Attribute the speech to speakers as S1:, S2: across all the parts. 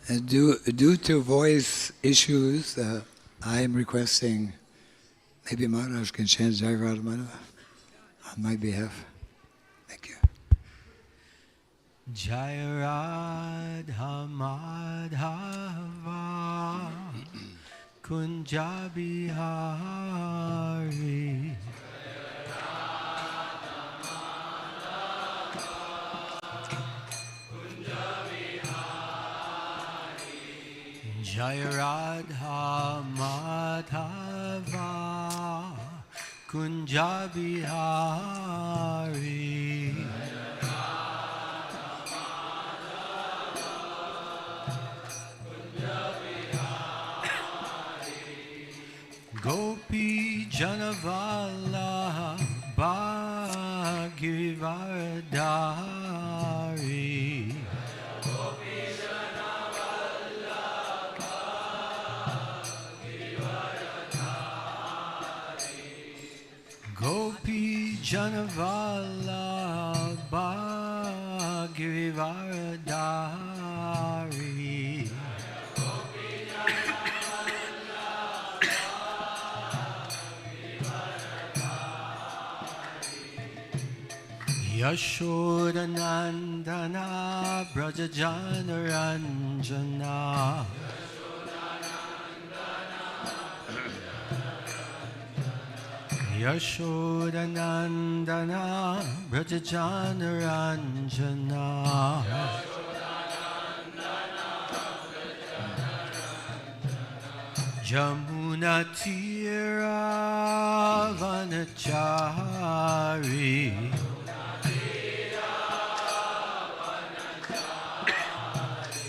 S1: Due to voice issues, I am requesting maybe Maharaj can chant Jai Radha Madhava on my behalf. Thank you.
S2: Jai Radha Madhava Kunja Bihari Jai Radha Madhava Kunja Bihari Gopi Janavala Bhagavatam Gopi Janavala Bhagavatam Yashodanandana Brajajana Ranjana Yashodanandana Brajajana Ranjana Jamuna Tira Vanachari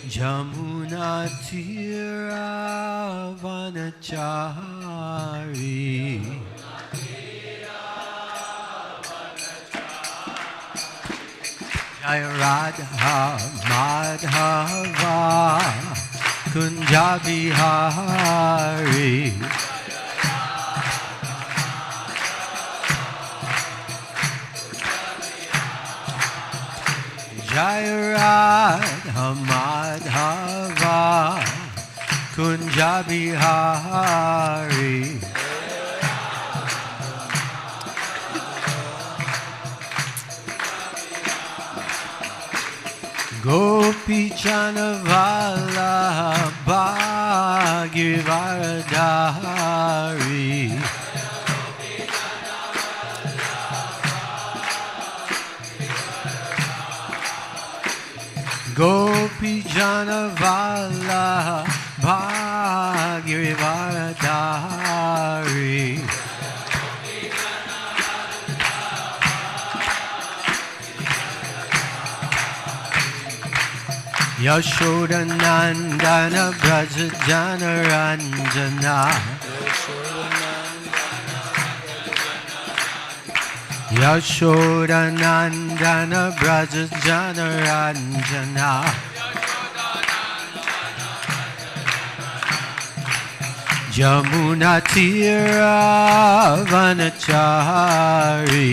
S2: Jamuna Tira Vanachari Jai Radha Madhava Kunja Bihari Jai Radha Madhava Kunja Bihari Gopi Janavala Bhagavatam Gopi Janavala Bhagavatam Yashodanandana Brajajana Ranjana Yashodanandana Brajajana Ranjana Jamuna Tira Vanachari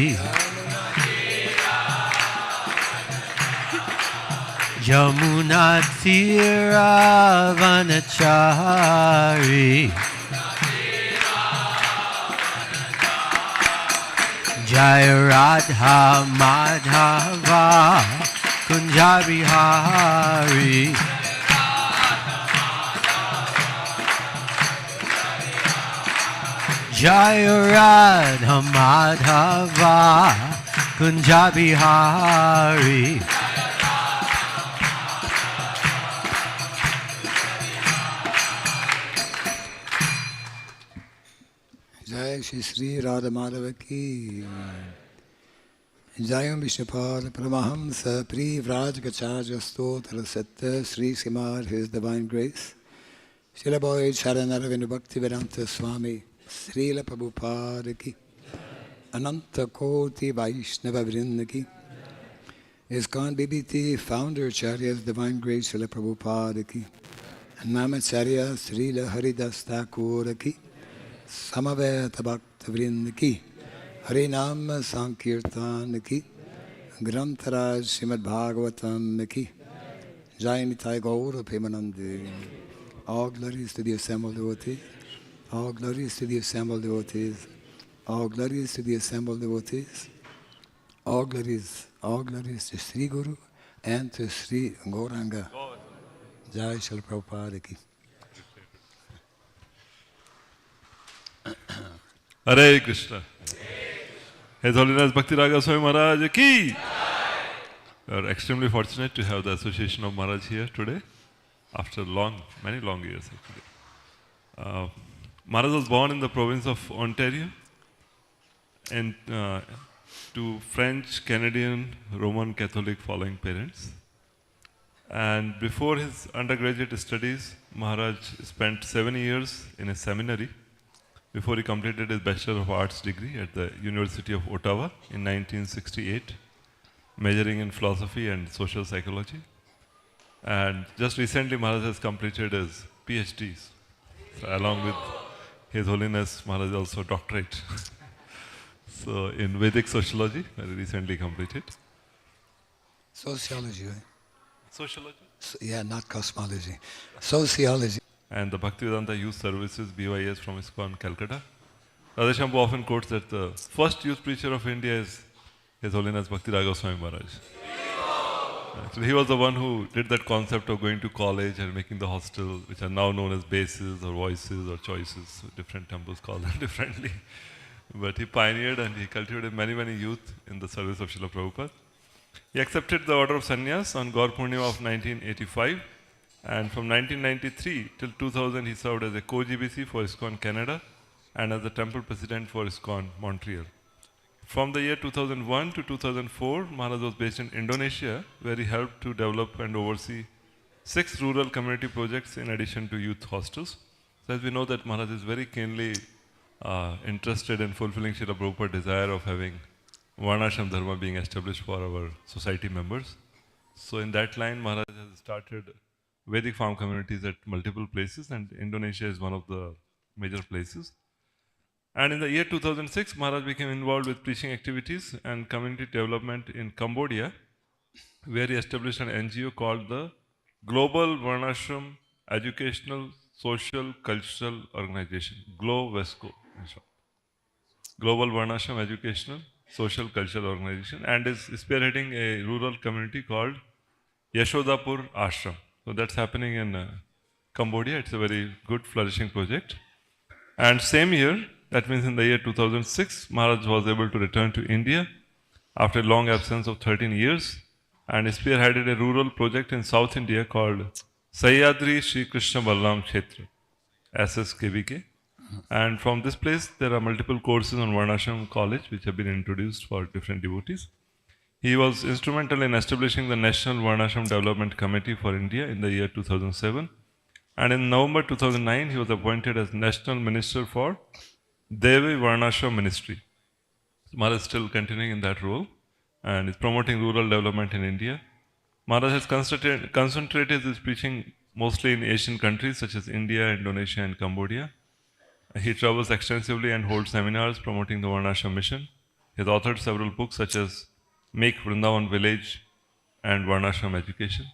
S2: Jamuna Tira Vanachari Jai Radha Madhava Kunja Bihari Jai Radha Madhava Kunja Bihari
S1: Jai Shri Sri Radha Madhava Ki Jayam Vishnupad Paramahamsa Pri Vrajgacharya Stotra Satta Sri Simar His Divine Grace Srila Boy Charanaravindu Bhakti Vedanta Swami Srila Prabhupada Ki Ananta Koti Vaishnava Vrinda Ki ISKCON BBT Founder Acharya's Divine Grace Srila Prabhupada Ki Namacharya Srila Haridas Thakur Ki Samaveta Bhakta Vrinda Ki Harinam Sankirtan Ki Grantaraj Srimad Bhagavatam Ki Jai Nitai Gaura Premanande. All glories to the assembled devotees. All glories to the assembled devotees. All glories to the assembled devotees. All glories to Sri Guru and to Sri Gauranga. Jai Shri Prabhupada ki.
S3: Hare Krishna. His Holiness Bhakti Raghava Swami Maharaj ki. We are extremely fortunate to have the association of Maharaj here today, after many long years actually. Maharaj was born in the province of Ontario and to French, Canadian, Roman Catholic following parents. And before his undergraduate studies, Maharaj spent 7 years in a seminary before he completed his Bachelor of Arts degree at the University of Ottawa in 1968, majoring in philosophy and social psychology. And just recently, Maharaj has completed his PhDs. So along with His Holiness, Maharaj also doctorate. So in Vedic sociology, very recently completed.
S1: Sociology, right?
S3: Sociology?
S1: Yeah, not cosmology. Sociology.
S3: And the Bhaktivedanta Youth Services, BYS from ISKCON, Calcutta. Radheshampu often quotes that the first youth preacher of India is His Holiness Bhakti Raghava Swami Maharaj. Actually, he was the one who did that concept of going to college and making the hostel, which are now known as bases or voices or choices. Different temples call them differently. But he pioneered and he cultivated many youth in the service of Srila Prabhupada. He accepted the order of sannyas on Gaur Purnima of 1985. And from 1993 till 2000, he served as a co-GBC for ISKCON Canada and as the temple president for ISKCON Montreal. From the year 2001 to 2004, Maharaj was based in Indonesia, where he helped to develop and oversee 6 rural community projects in addition to youth hostels. So as we know that Maharaj is very keenly interested in fulfilling Srila Prabhupada's desire of having Varnashram Dharma being established for our society members. So in that line, Maharaj has started Vedic farm communities at multiple places, and Indonesia is one of the major places. And in the year 2006, Maharaj became involved with preaching activities and community development in Cambodia, where he established an NGO called the Global Varnashram Educational Social Cultural Organization, GLOVESCO. Global Varnashram Educational Social Cultural Organization, and is spearheading a rural community called Yashodapur Ashram. So that's happening in Cambodia. It's a very good flourishing project. And same year, that means in the year 2006, Maharaj was able to return to India after a long absence of 13 years and spearheaded a rural project in South India called Sahyadri Shri Krishna Balram Kshetra, SSKVK. And from this place, there are multiple courses on Varnashram College which have been introduced for different devotees. He was instrumental in establishing the National Varnashram Development Committee for India in the year 2007. And in November 2009, he was appointed as National Minister for Devi Varnashram Ministry. Maharaj is still continuing in that role and is promoting rural development in India. Maharaj has concentrated his preaching mostly in Asian countries such as India, Indonesia and Cambodia. He travels extensively and holds seminars promoting the Varnashram mission. He has authored several books such as Make Vrindavan Village and Varnashram Education.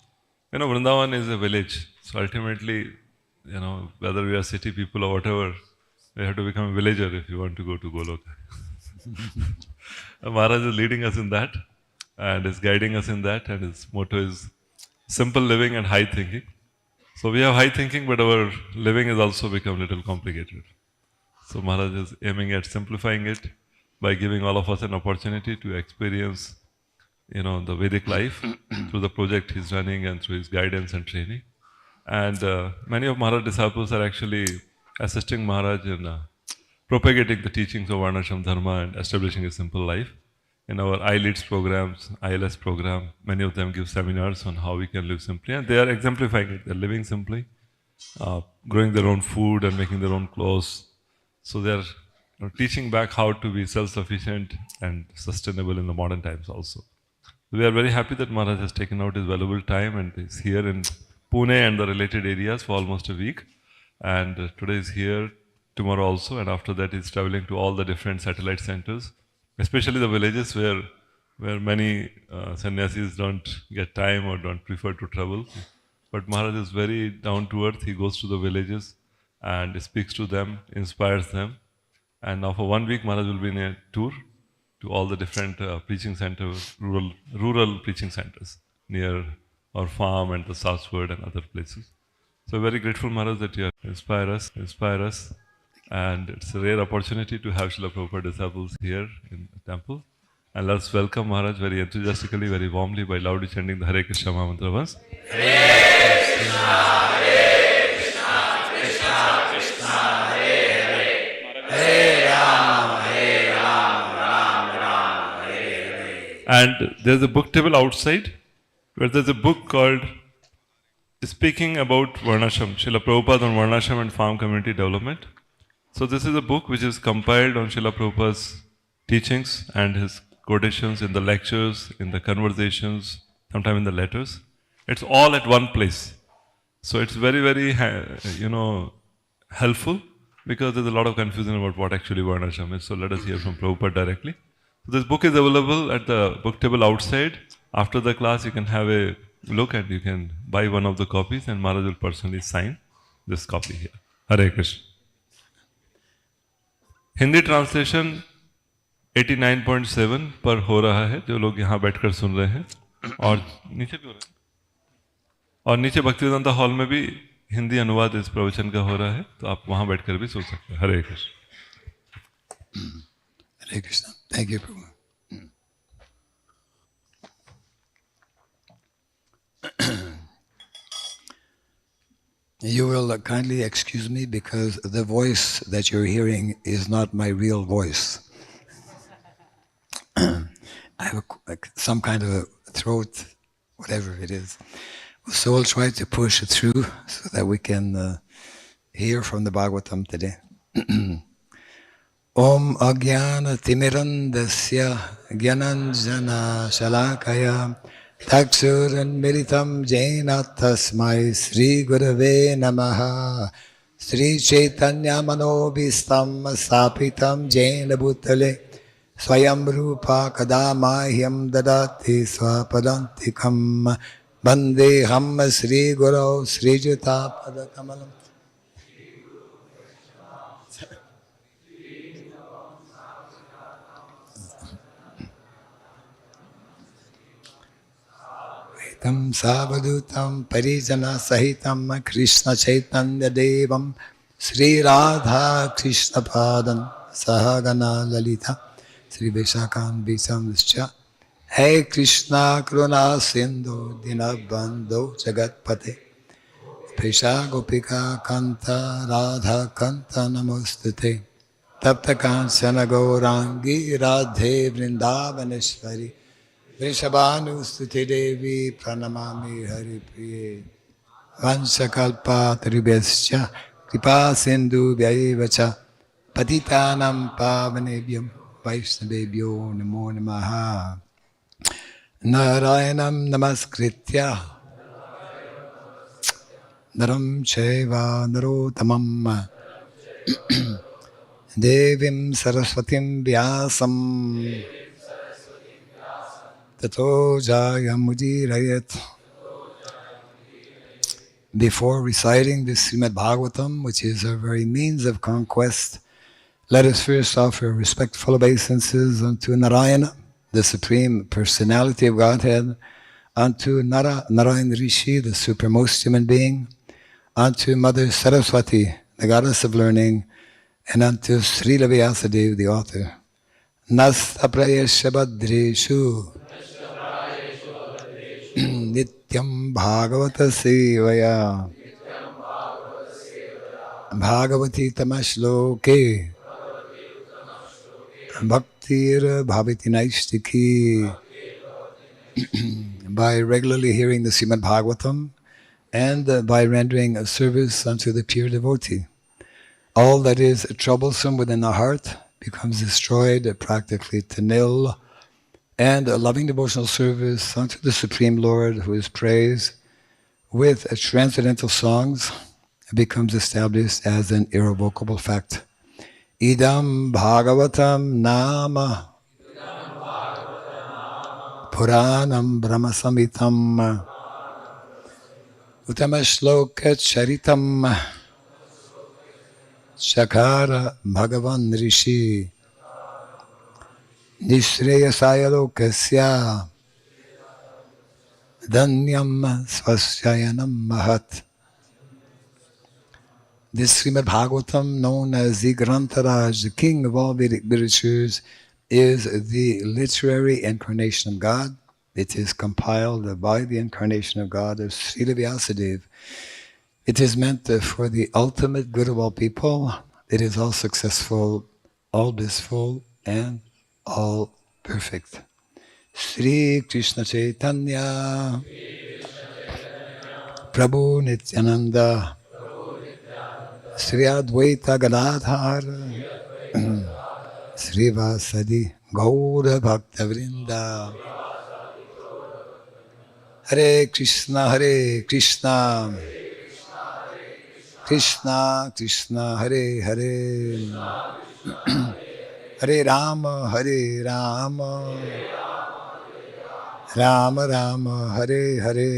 S3: You know, Vrindavan is a village. So ultimately, you know, whether we are city people or whatever, we have to become a villager if you want to go to Goloka. Maharaj is leading us in that and is guiding us in that, and his motto is simple living and high thinking. So we have high thinking, but our living has also become a little complicated. So Maharaj is aiming at simplifying it by giving all of us an opportunity to experience, you know, the Vedic life through the project he's running and through his guidance and training. And many of Maharaj's disciples are actually assisting Maharaj in propagating the teachings of Varnashram Dharma and establishing a simple life. In our ILEADS programs, ILS program, many of them give seminars on how we can live simply, and they are exemplifying it. They're living simply, growing their own food and making their own clothes. So they're teaching back how to be self-sufficient and sustainable in the modern times also. We are very happy that Maharaj has taken out his valuable time and is here in Pune and the related areas for almost a week. And today is here, tomorrow also, and after that he's traveling to all the different satellite centers, especially the villages where where many sannyasis don't get time or don't prefer to travel. But Maharaj is very down to earth. He goes to the villages and speaks to them, inspires them. And now for 1 week, Maharaj will be in a tour to all the different preaching centers, rural preaching centers near our farm and the southward and other places. So very grateful, Maharaj, that you inspire us. And it's a rare opportunity to have Srila Prabhupada disciples here in the temple. And let's welcome Maharaj very enthusiastically, very warmly by loudly chanting the Hare Krishna Mantra once. And there's a book table outside where there's a book called Speaking About Varnashram, Srila Prabhupada on Varnashram and Farm Community Development. So this is a book which is compiled on Srila Prabhupada's teachings and his quotations in the lectures, in the conversations, sometimes in the letters. It's all at one place. So it's very, very, helpful because there's a lot of confusion about what actually Varnashram is. So let us hear from Prabhupada directly. So this book is available at the book table outside. After the class, you can have a look and you can buy one of the copies and Maharaj will personally sign this copy here. Hare Krishna. Hindi translation 89.7 पर हो रहा है जो लोग यहाँ बैठकर सुन रहे हैं और नीचे भी हो रहा है और नीचे भक्तिवेदांता हॉल में भी हिंदी अनुवाद इस प्रवचन का हो रहा है तो आप वहाँ बैठकर भी सुन सकते हैं हरे Krishna
S1: Hare Krishna. Thank you, Prabhu. You will kindly excuse me because the voice that you're hearing is not my real voice. I have some kind of a throat, whatever it is. So we'll try to push it through so that we can hear from the Bhagavatam today. Om Agyana Timirandasya Gyananjana Shalakaya Taksuran Miritam Jaina Tasmai Sri Gurave Namaha Sri Chaitanya Manobhistam Sapitam Jaina Bhutale Swayam Rupa Kadamahyam Dadati Swapadantikam Bandeham Sri Guru Sri Juta Padakamalam. Tam Savadutam Parijana Sahitam Krishna Chaitanya Devam Sri Radha Krishna Padan Sahagana Lalita Sri Liveiskconpune Hey Krishna Kruna Sindhu Dinabandho Jagatpate Pesha Gopika Kanta Radha Kanta Namostute Tapta Kanchana Gaurangi Radhe Vrindavaneshwari Vrishabhanu Stuti Devi Pranamami Hari Priye Vansakalpa Taribhascha Kripa Sindhu Vyaivacha Patitanam Pavanebhyam Vaishnavebhyo Namo Namaha Narayanam Namaskritya Naram Chaiva Narotamam Devim Saraswatim Vyasam Tato Jaya Mudirayat. Before reciting the Srimad Bhagavatam, which is our very means of conquest, let us first offer respectful obeisances unto Narayana, the Supreme Personality of Godhead, unto Narayan Rishi, the supermost human being, unto Mother Saraswati, the goddess of learning, and unto Srila Vyasadeva, the author. Nasta prayasya badreshu Nityam Bhagavata Sevaya Bhagavati Tamashloke Bhaktir Bhavati Naistiki. By regularly hearing the Srimad Bhagavatam and by rendering a service unto the pure devotee, all that is troublesome within the heart becomes destroyed practically to nil, and a loving devotional service unto the Supreme Lord, who is praised, with transcendental songs becomes established as an irrevocable fact. Idam Bhagavatam Nama Puranam Brahma Samhitam Uttama Shloka Charitam Chakara Bhagavan Rishi Nishreyasaya Lokasya Dhanyam Swasyayanam Mahat. This Srimad Bhagavatam, known as the Grantaraj, the king of all Vedic literatures, is the literary incarnation of God. It is compiled by the incarnation of God of Srila Vyasadeva. It is meant for the ultimate good of all people. It is all successful, all blissful, and all perfect. Sri Krishna Chaitanya Prabhu Nityananda Sri Advaita Gadadhar Sri Vasadi Gaura Bhakta Vrinda. Hare Krishna, Krishna Krishna, Hare Hare, Hare Rama, Rama Rama, Hare Hare.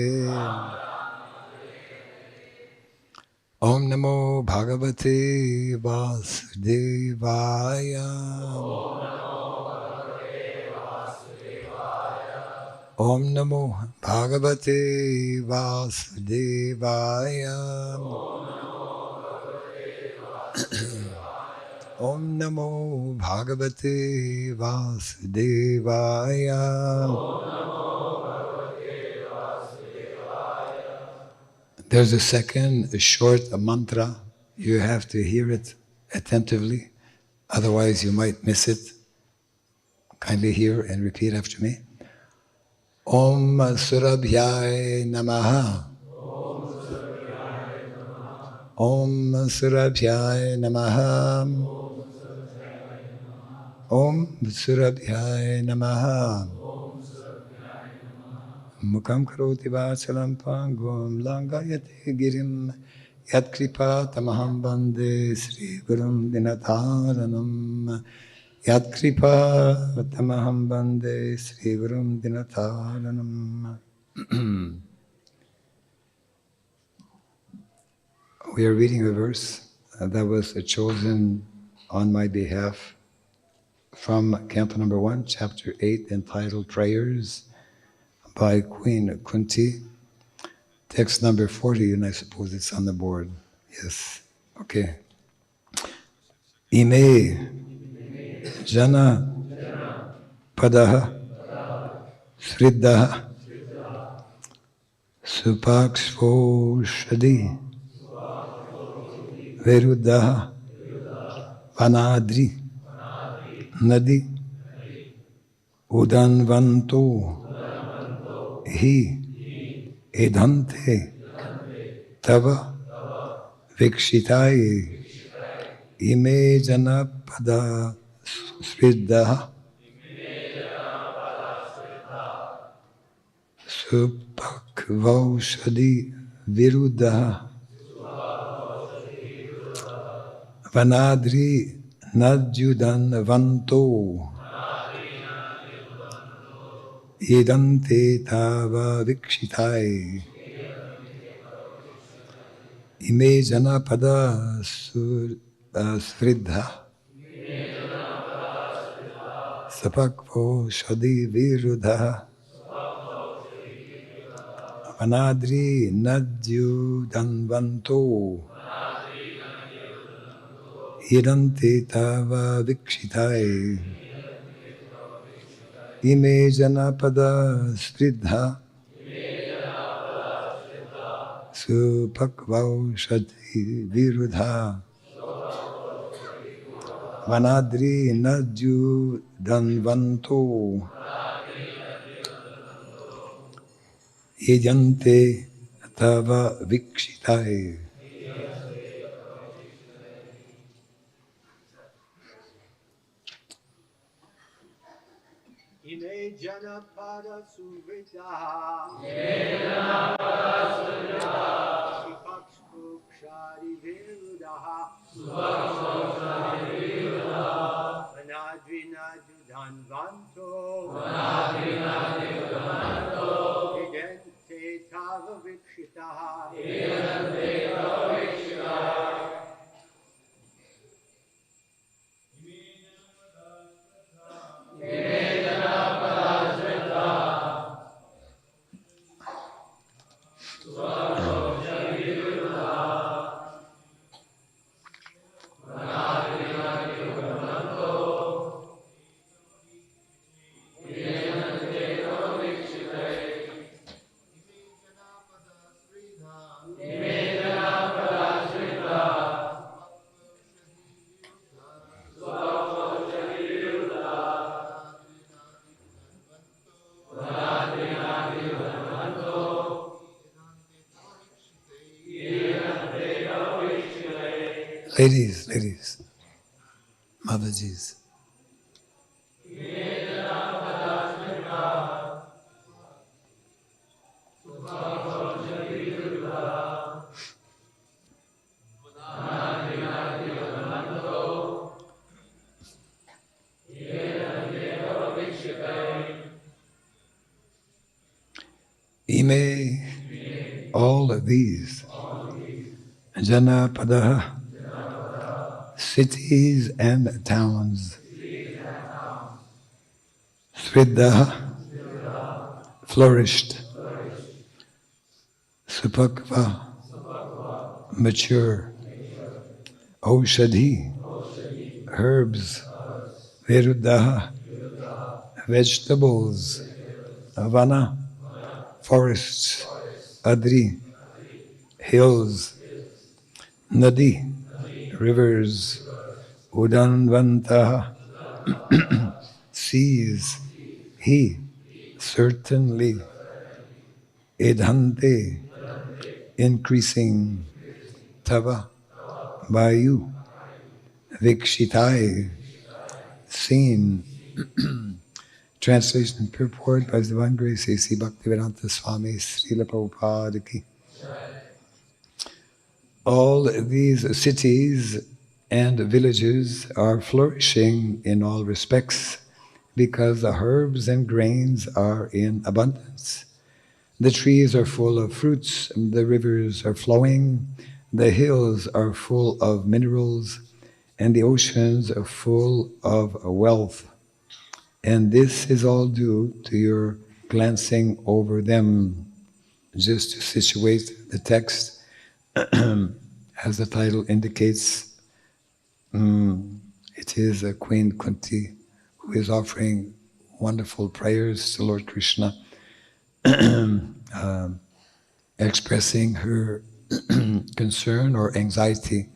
S1: Om Namo Bhagavate Vasudevaya. Om Namo Bhagavate Vasudevaya. Om Namo Bhagavate Vasudevaya. There's a second short mantra. You have to hear it attentively, otherwise you might miss it. Kindly hear and repeat after me. Om Surabhyaya Namaha. Om Surabhyaya Namaha. Om Surabhyaya Namaha. Mukam karoti vachalam pangum langayate girim yat kripa tamaham bande Sri Gurum Dinataranam. Yat kripa tamaham bande Sri Gurum Dinataranam. We are reading a verse that was chosen on my behalf from Canto number 1, chapter 8, entitled Prayers, by Queen Kunti. Text number 40, and I suppose it's on the board. Yes. Okay. Ime Jana Padaha Sriddha Supaksho Shadi Veruddha Vanadri Nadi Udanvanto Hi Edante Tava Vikshitai Ime Janapada Sriddha Supakvaushadi Viruddha Vanadri Nadjudan Vanto Edante Tava Vikshitai Ime Janapada Sriddha Sapakvo Shadi Viruddha Vanadri Nadjudan Vanto Edante Tava Vikshitai Ime Janapada Sriddha Supakvau Shadi Viruddha Vanadri Nadju Danvanto Ejante Tava Vikshitai.
S2: Ime Janapada Suvita Shipakshari Virudaha Vanadri Nadju Dhanvanto
S1: Ladies, Motherjis. Ime, all of these, Janapada, cities and towns, Sriddha, flourished, Supakva, mature, Aushadhi, herbs, Viruddha, vegetables, Vana, forests, Adri, hills, Nadi, rivers, Udanvanta, seas, he, certainly, Edhante, increasing, Tava, by you, Vikshitai, seen. Translation and purport by His Divine Grace A.C. Bhaktivedanta Swami Srila Prabhupada Ki. All these cities and villages are flourishing in all respects because the herbs and grains are in abundance. The trees are full of fruits, the rivers are flowing, the hills are full of minerals, and the oceans are full of wealth. And this is all due to your glancing over them. Just to situate the text, as the title indicates, it is Queen Kunti who is offering wonderful prayers to Lord Krishna, expressing her concern or anxiety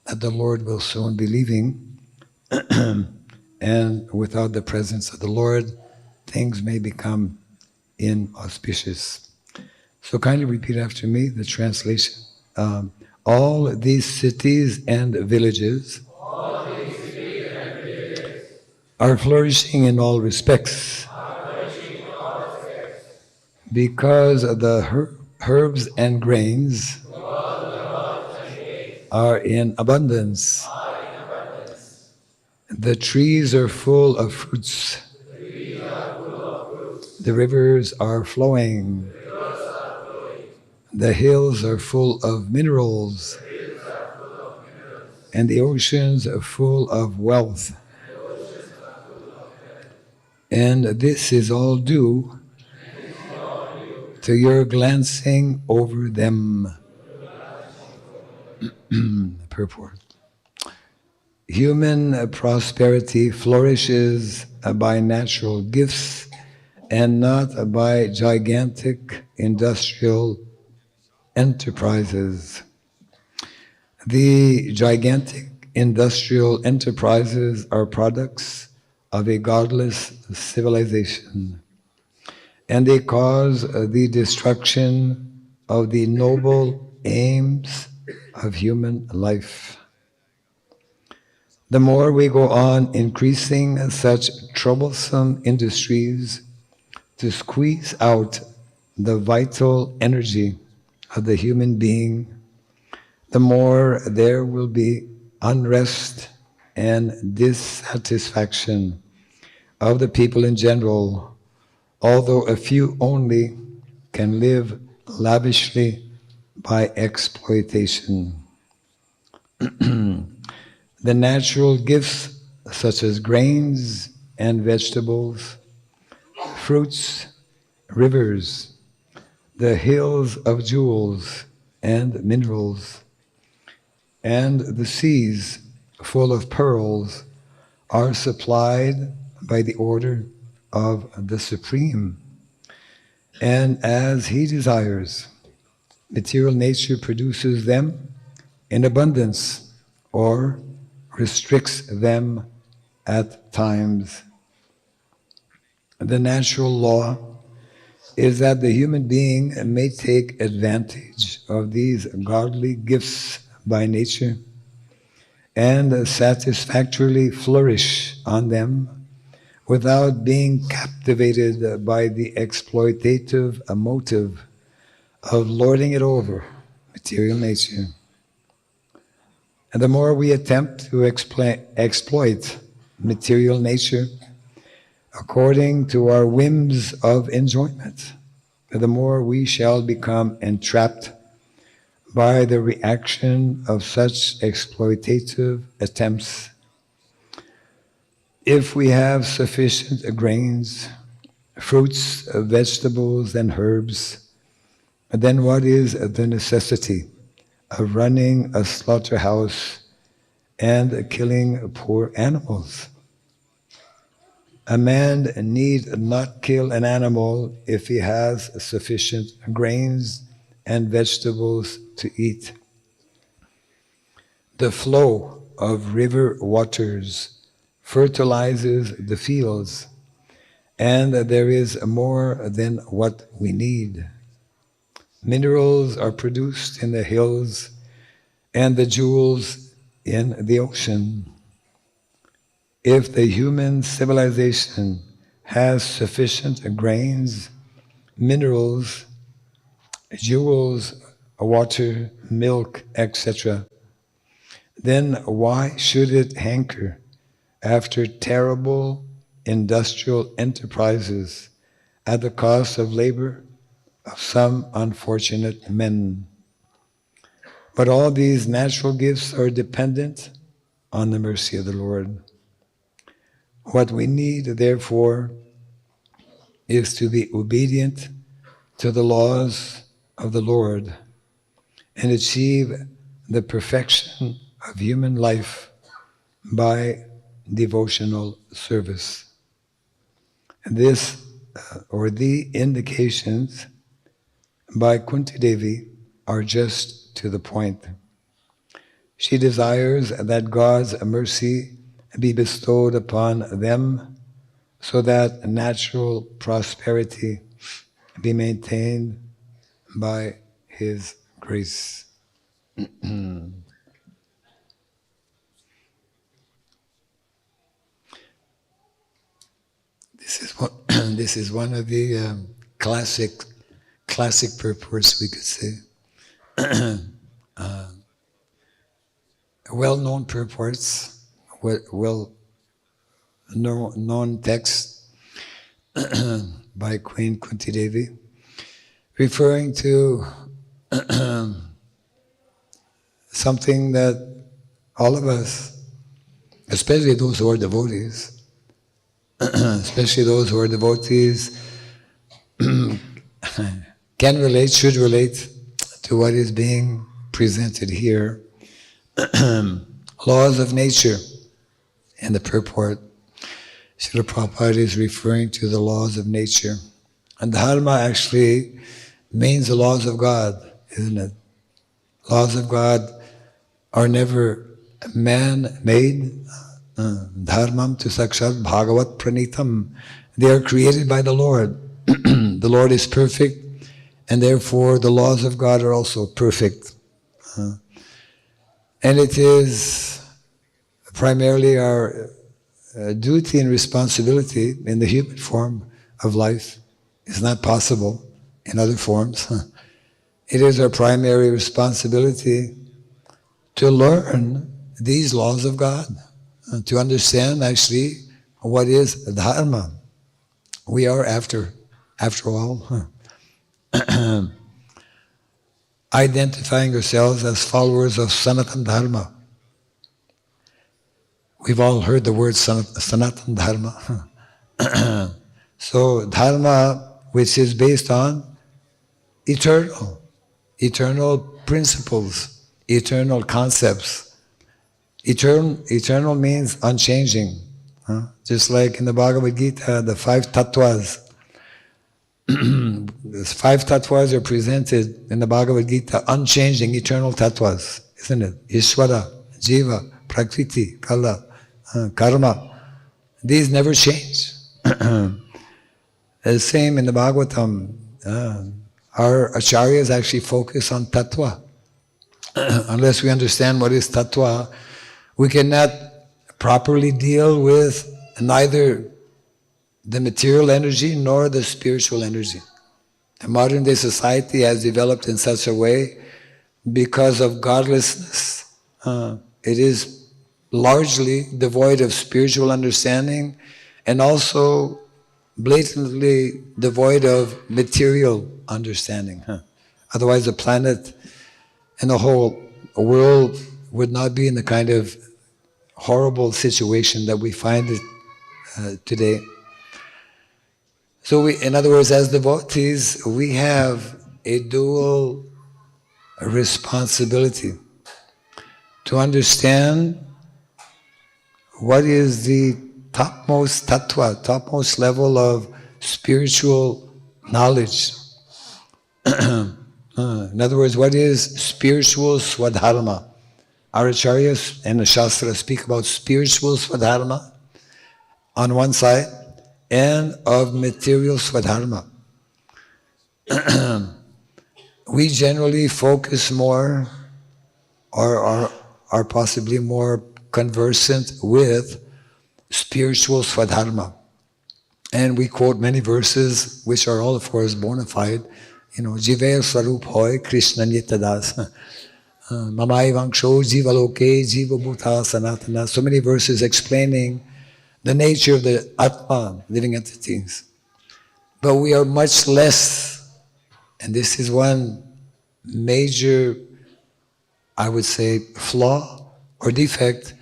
S1: that the Lord will soon be leaving. And without the presence of the Lord, things may become inauspicious. So kindly repeat after me the translation. All these cities and villages are flourishing in all respects because the herbs and grains are in abundance. The trees are full of fruits. The rivers are flowing. The hills are full of minerals. And the oceans are full of wealth. And this is all due to your glancing over them. Purport. Human prosperity flourishes by natural gifts and not by gigantic industrial enterprises. The gigantic industrial enterprises are products of a godless civilization, and they cause the destruction of the noble aims of human life. The more we go on increasing such troublesome industries to squeeze out the vital energy of the human being, the more there will be unrest and dissatisfaction of the people in general, although a few only can live lavishly by exploitation. The natural gifts such as grains and vegetables, fruits, rivers, the hills of jewels and minerals, and the seas full of pearls are supplied by the order of the Supreme. And as He desires, material nature produces them in abundance or restricts them at times. The natural law is that the human being may take advantage of these godly gifts by nature and satisfactorily flourish on them without being captivated by the exploitative motive of lording it over material nature. And the more we attempt to exploit material nature according to our whims of enjoyment, the more we shall become entrapped by the reaction of such exploitative attempts. If we have sufficient grains, fruits, vegetables, and herbs, then what is the necessity of running a slaughterhouse and killing poor animals? A man need not kill an animal if he has sufficient grains and vegetables to eat. The flow of river waters fertilizes the fields, and there is more than what we need. Minerals are produced in the hills and the jewels in the ocean. If the human civilization has sufficient grains, minerals, jewels, water, milk, etc., then why should it hanker after terrible industrial enterprises at the cost of labor of some unfortunate men? But all these natural gifts are dependent on the mercy of the Lord. What we need, therefore, is to be obedient to the laws of the Lord and achieve the perfection of human life by devotional service. This, or the indications by Kunti Devi, are just to the point. She desires that God's mercy be bestowed upon them so that natural prosperity be maintained by His grace. This is one of the classic purports, we could say. Well-known purports, well-known texts by Queen Kunti Devi, referring to something that all of us, especially those who are devotees, can relate, should relate to what is being presented here. Laws of nature. In the purport, Srila Prabhupada is referring to the laws of nature. And dharma actually means the laws of God, isn't it? Laws of God are never man-made. Dharmam tu sakshat bhagavat pranitam. They are created by the Lord. The Lord is perfect, and therefore the laws of God are also perfect. And it is primarily our duty and responsibility in the human form of life. It's not possible in other forms. It is our primary responsibility to learn these laws of God, to understand actually what is dharma. We are, after all, identifying ourselves as followers of Sanatana Dharma. We've all heard the word Sanatana Dharma. So dharma, which is based on eternal principles, eternal concepts. Eternal means unchanging. Just like in the Bhagavad Gita, the 5 tattvas. The 5 tattvas are presented in the Bhagavad Gita, unchanging, eternal tattvas, isn't it? Ishvara, Jiva, Prakriti, Kala, Karma. These never change. The same in the Bhagavatam. Our acharyas actually focus on tattva. Unless we understand what is tattva, We cannot properly deal with neither the material energy nor the spiritual energy. The modern day society has developed in such a way because of godlessness. It is largely devoid of spiritual understanding and also blatantly devoid of material understanding. Otherwise the planet and the whole world would not be in the kind of horrible situation that we find it today. So in other words, as devotees, we have a dual responsibility to understand what is the topmost tattva, topmost level of spiritual knowledge. In other words, what is spiritual swadharma? Our acharyas and the Shastra speak about spiritual swadharma on one side and of material swadharma. We generally focus more or are possibly more conversant with spiritual swadharma. And we quote many verses which are all of course bona fide. Jive swarup hoy Krishna nityadas. Mamai vangsho jivaloke jiva bhuta sanatana. So many verses explaining the nature of the Atma, living entities. But we are much less, and this is one major, I would say, flaw or defect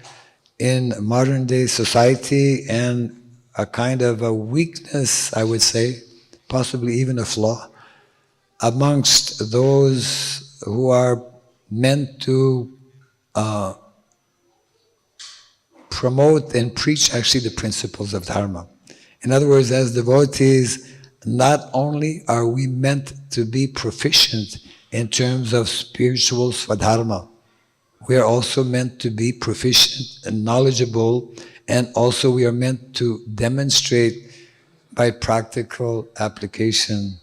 S1: in modern day society, and a kind of a weakness, I would say, possibly even a flaw, amongst those who are meant to promote and preach actually the principles of Dharma. In other words, as devotees, not only are we meant to be proficient in terms of spiritual swadharma, we are also meant to be proficient and knowledgeable, and also we are meant to demonstrate by practical application,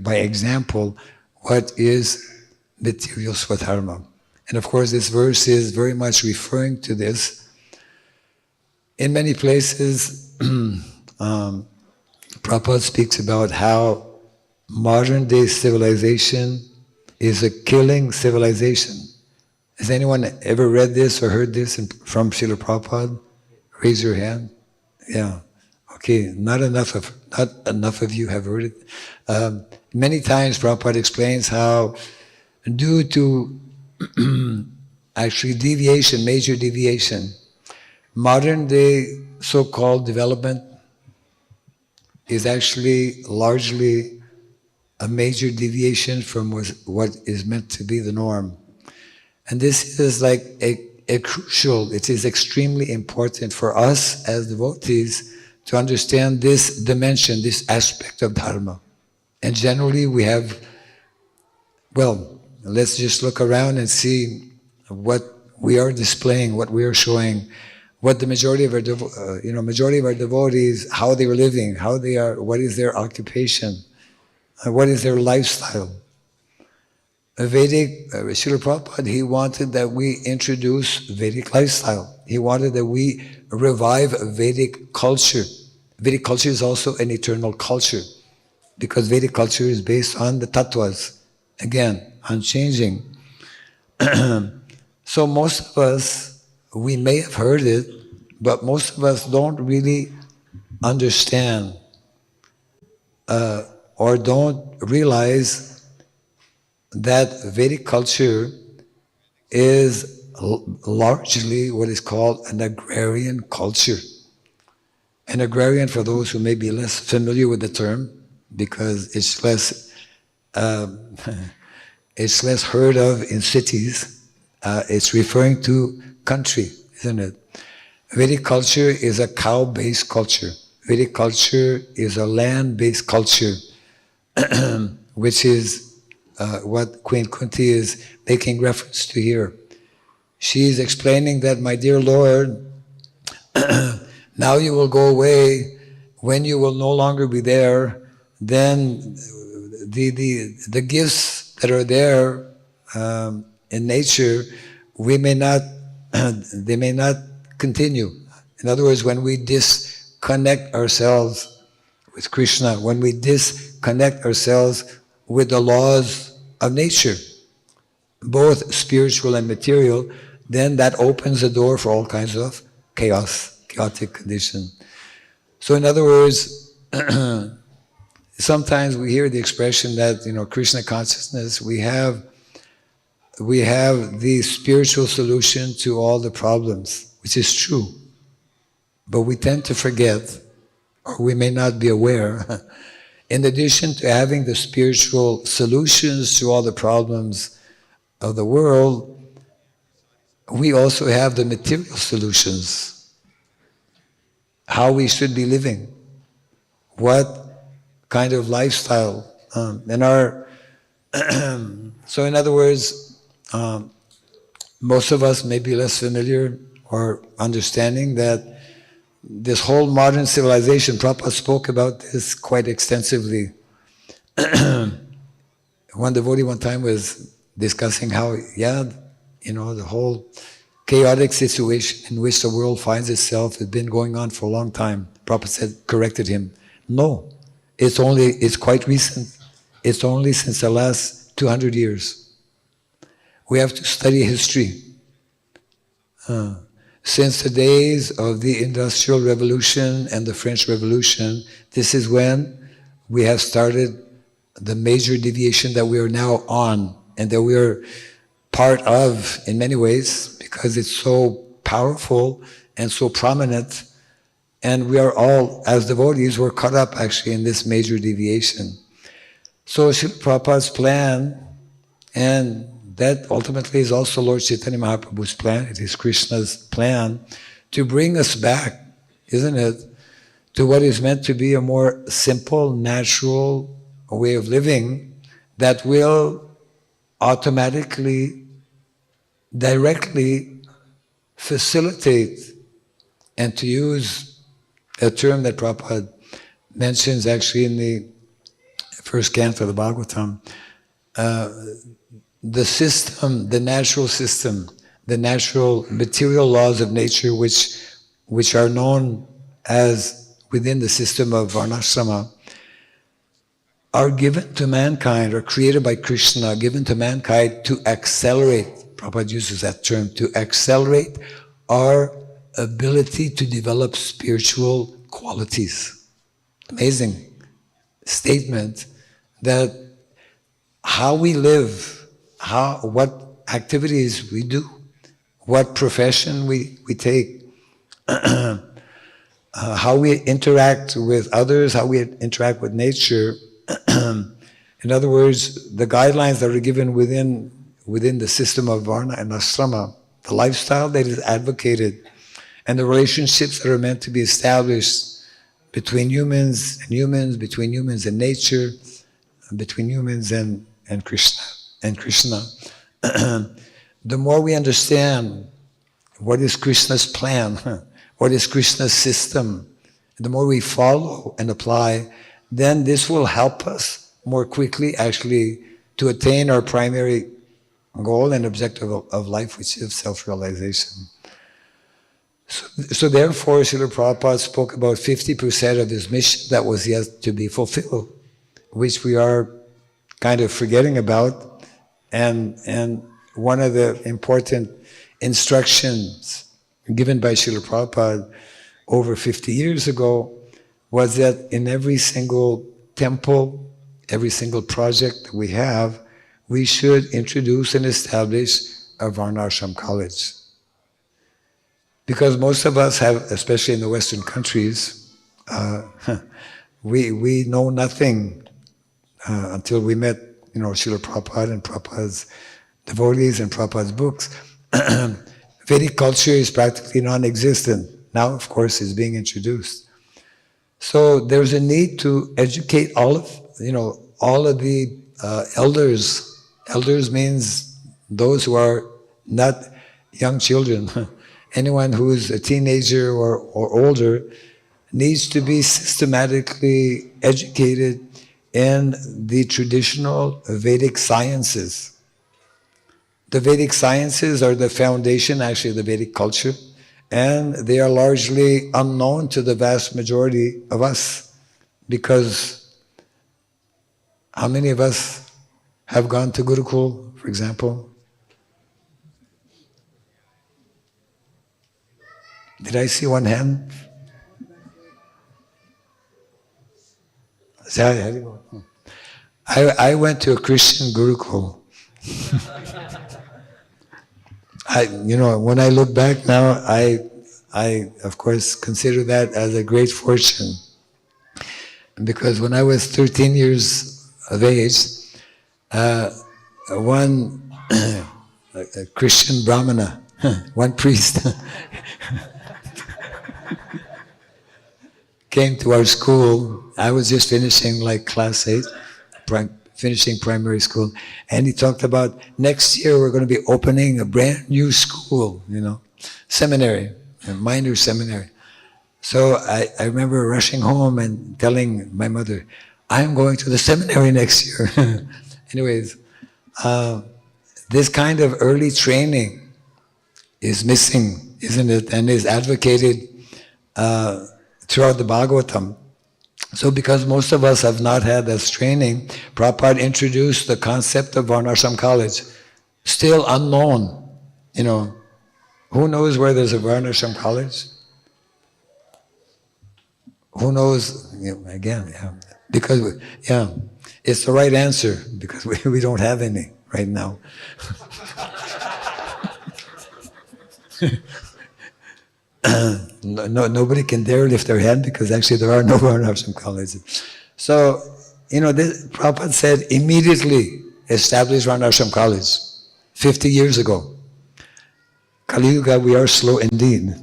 S1: by example, what is material swadharma. And of course this verse is very much referring to this. In many places, Prabhupada speaks about how modern day civilization is a killing civilization. Has anyone ever read this or heard this from Srila Prabhupada? Raise your hand. Yeah. Okay, not enough of you have heard it. Many times Prabhupada explains how due to actually deviation, major deviation, modern day so-called development is actually largely a major deviation from what is meant to be the norm. And this is like a crucial, it is extremely important for us as devotees to understand this dimension, this aspect of Dharma. And generally we have, well, let's just look around and see what we are displaying, what we are showing, what the majority of our devotees, how they are living, how they are, what is their occupation, what is their lifestyle. Vedic, Srila Prabhupada, he wanted that we introduce Vedic lifestyle. He wanted that we revive Vedic culture. Vedic culture is also an eternal culture, because Vedic culture is based on the tattvas, again, unchanging. So most of us, we may have heard it, but most of us don't really understand or don't realize that Vedic culture is largely what is called an agrarian culture. An agrarian, for those who may be less familiar with the term, because it's less heard of in cities, it's referring to country, isn't it? Vedic culture is a cow-based culture. Vedic culture is a land-based culture, which is what Queen Kunti is making reference to here. She is explaining that, my dear Lord, now you will go away. When you will no longer be there, then the gifts that are there in nature, we may not they may not continue. In other words, when we disconnect ourselves with Krishna, when we disconnect ourselves with the laws of nature, both spiritual and material, then that opens the door for all kinds of chaos, chaotic condition. So in other words, sometimes we hear the expression that, Krishna consciousness, we have the spiritual solution to all the problems, which is true. But we tend to forget, or we may not be aware, in addition to having the spiritual solutions to all the problems of the world, we also have the material solutions. How we should be living, what kind of lifestyle, so in other words, most of us may be less familiar or understanding that this whole modern civilization, Prabhupada spoke about this quite extensively. One devotee one time was discussing how, the whole chaotic situation in which the world finds itself has been going on for a long time. Prabhupada corrected him. No, it's quite recent. It's only since the last 200 years. We have to study history. Since the days of the Industrial Revolution and the French Revolution, this is when we have started the major deviation that we are now on, and that we are part of in many ways, because it's so powerful and so prominent, and we are all, as devotees, we're caught up actually in this major deviation. So Srila Prabhupada's plan, and that ultimately is also Lord Chaitanya Mahaprabhu's plan, it is Krishna's plan, to bring us back, isn't it, to what is meant to be a more simple, natural way of living that will automatically, directly facilitate, and to use a term that Prabhupada mentions actually in the first canto of the Bhagavatam, the system, the natural system, the natural material laws of nature which are known as within the system of varnashrama, are given to mankind, or created by Krishna, given to mankind to accelerate, Prabhupada uses that term, to accelerate our ability to develop spiritual qualities. Amazing statement that how we live, what activities we do, what profession we take, how we interact with others, how we interact with nature. In other words, the guidelines that are given within the system of varna and asrama, the lifestyle that is advocated, and the relationships that are meant to be established between humans and humans, between humans and nature, between humans and Krishna. The more we understand what is Krishna's plan, what is Krishna's system, the more we follow and apply, then this will help us more quickly actually to attain our primary goal and objective of life, which is self-realization. So therefore, Srila Prabhupada spoke about 50% of his mission that was yet to be fulfilled, which we are kind of forgetting about. And one of the important instructions given by Srila Prabhupada over 50 years ago was that in every single temple, every single project that we have, we should introduce and establish a Varnashram college. Because most of us have, especially in the Western countries, we know nothing until we met, Srila Prabhupada and Prabhupada's devotees and Prabhupada's books. Vedic culture is practically non-existent. Now, of course, it's being introduced. So there's a need to educate all of the elders. Elders means those who are not young children. Anyone who is a teenager or older needs to be systematically educated in the traditional Vedic sciences. The Vedic sciences are the foundation, actually, of the Vedic culture, and they are largely unknown to the vast majority of us, because how many of us have gone to Gurukul, for example? Did I see one hand? I went to a Christian Gurukul. When I look back now, I of course consider that as a great fortune. Because when I was 13 years of age, one a Christian Brahmana, one priest, came to our school. I was just finishing like class 8, finishing primary school, and he talked about next year we're going to be opening a brand new school, seminary, a minor seminary. So I remember rushing home and telling my mother, I'm going to the seminary next year. Anyways, this kind of early training is missing, isn't it? And is advocated throughout the Bhagavatam. So because most of us have not had this training, Prabhupada introduced the concept of Varnashram college, still unknown. Who knows where there's a Varnashram college? Who knows? Again, because it's the right answer, because we don't have any right now. Nobody can dare lift their hand, because actually there are no Varnashram colleges. So, Prabhupada said, immediately establish Varnashram college, 50 years ago. Kali Yuga, we are slow indeed,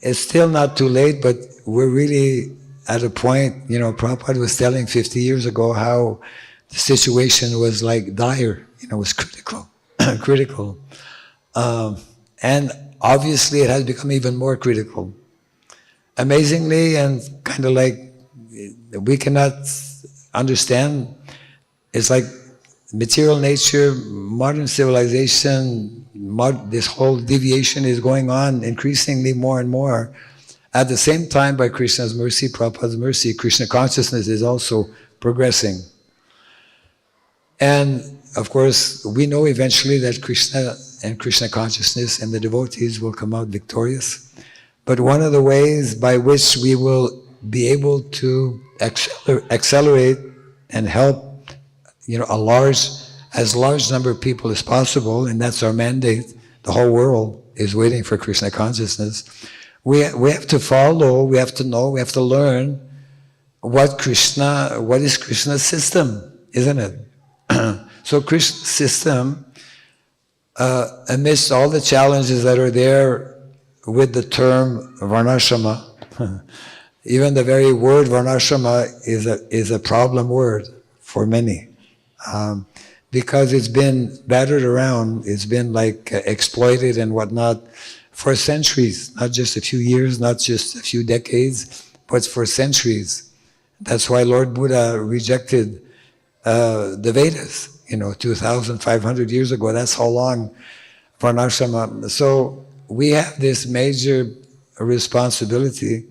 S1: It's still not too late, but we're really at a point, Prabhupada was telling 50 years ago how the situation was like dire, was critical, critical. And obviously it has become even more critical. Amazingly, and kind of like we cannot understand, it's like material nature, modern civilization, this whole deviation is going on increasingly more and more. At the same time, by Krishna's mercy, Prabhupada's mercy, Krishna consciousness is also progressing. And of course, we know eventually that Krishna and Krishna consciousness and the devotees will come out victorious. But one of the ways by which we will be able to accelerate and help as large number of people as possible, and that's our mandate, the whole world is waiting for Krishna consciousness. We have to follow, we have to know, we have to learn what is Krishna's system, isn't it? So Krishna's system, amidst all the challenges that are there with the term varnashrama, even the very word varnashrama is a problem word for many. Because it's been battered around, it's been like exploited and whatnot for centuries, not just a few years, not just a few decades, but for centuries. That's why Lord Buddha rejected the Vedas, 2,500 years ago. That's how long Varnashrama. So we have this major responsibility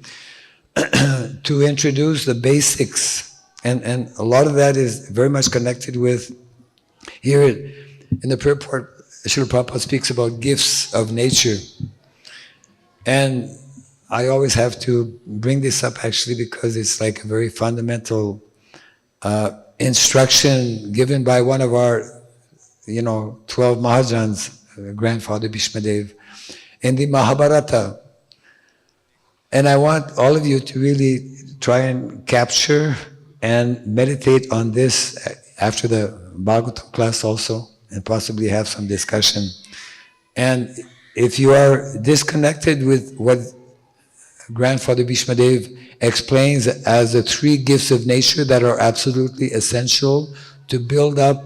S1: to introduce the basics, and a lot of that is very much connected with, here in the purport, Srila Prabhupada speaks about gifts of nature. And I always have to bring this up actually because it's like a very fundamental instruction given by one of our 12 Mahajans, grandfather Bhishmadev, in the Mahabharata. And I want all of you to really try and capture and meditate on this after the Bhagavatam class also, and possibly have some discussion. And if you are disconnected with what Grandfather Bhishmadev explains as the 3 gifts of nature that are absolutely essential to build up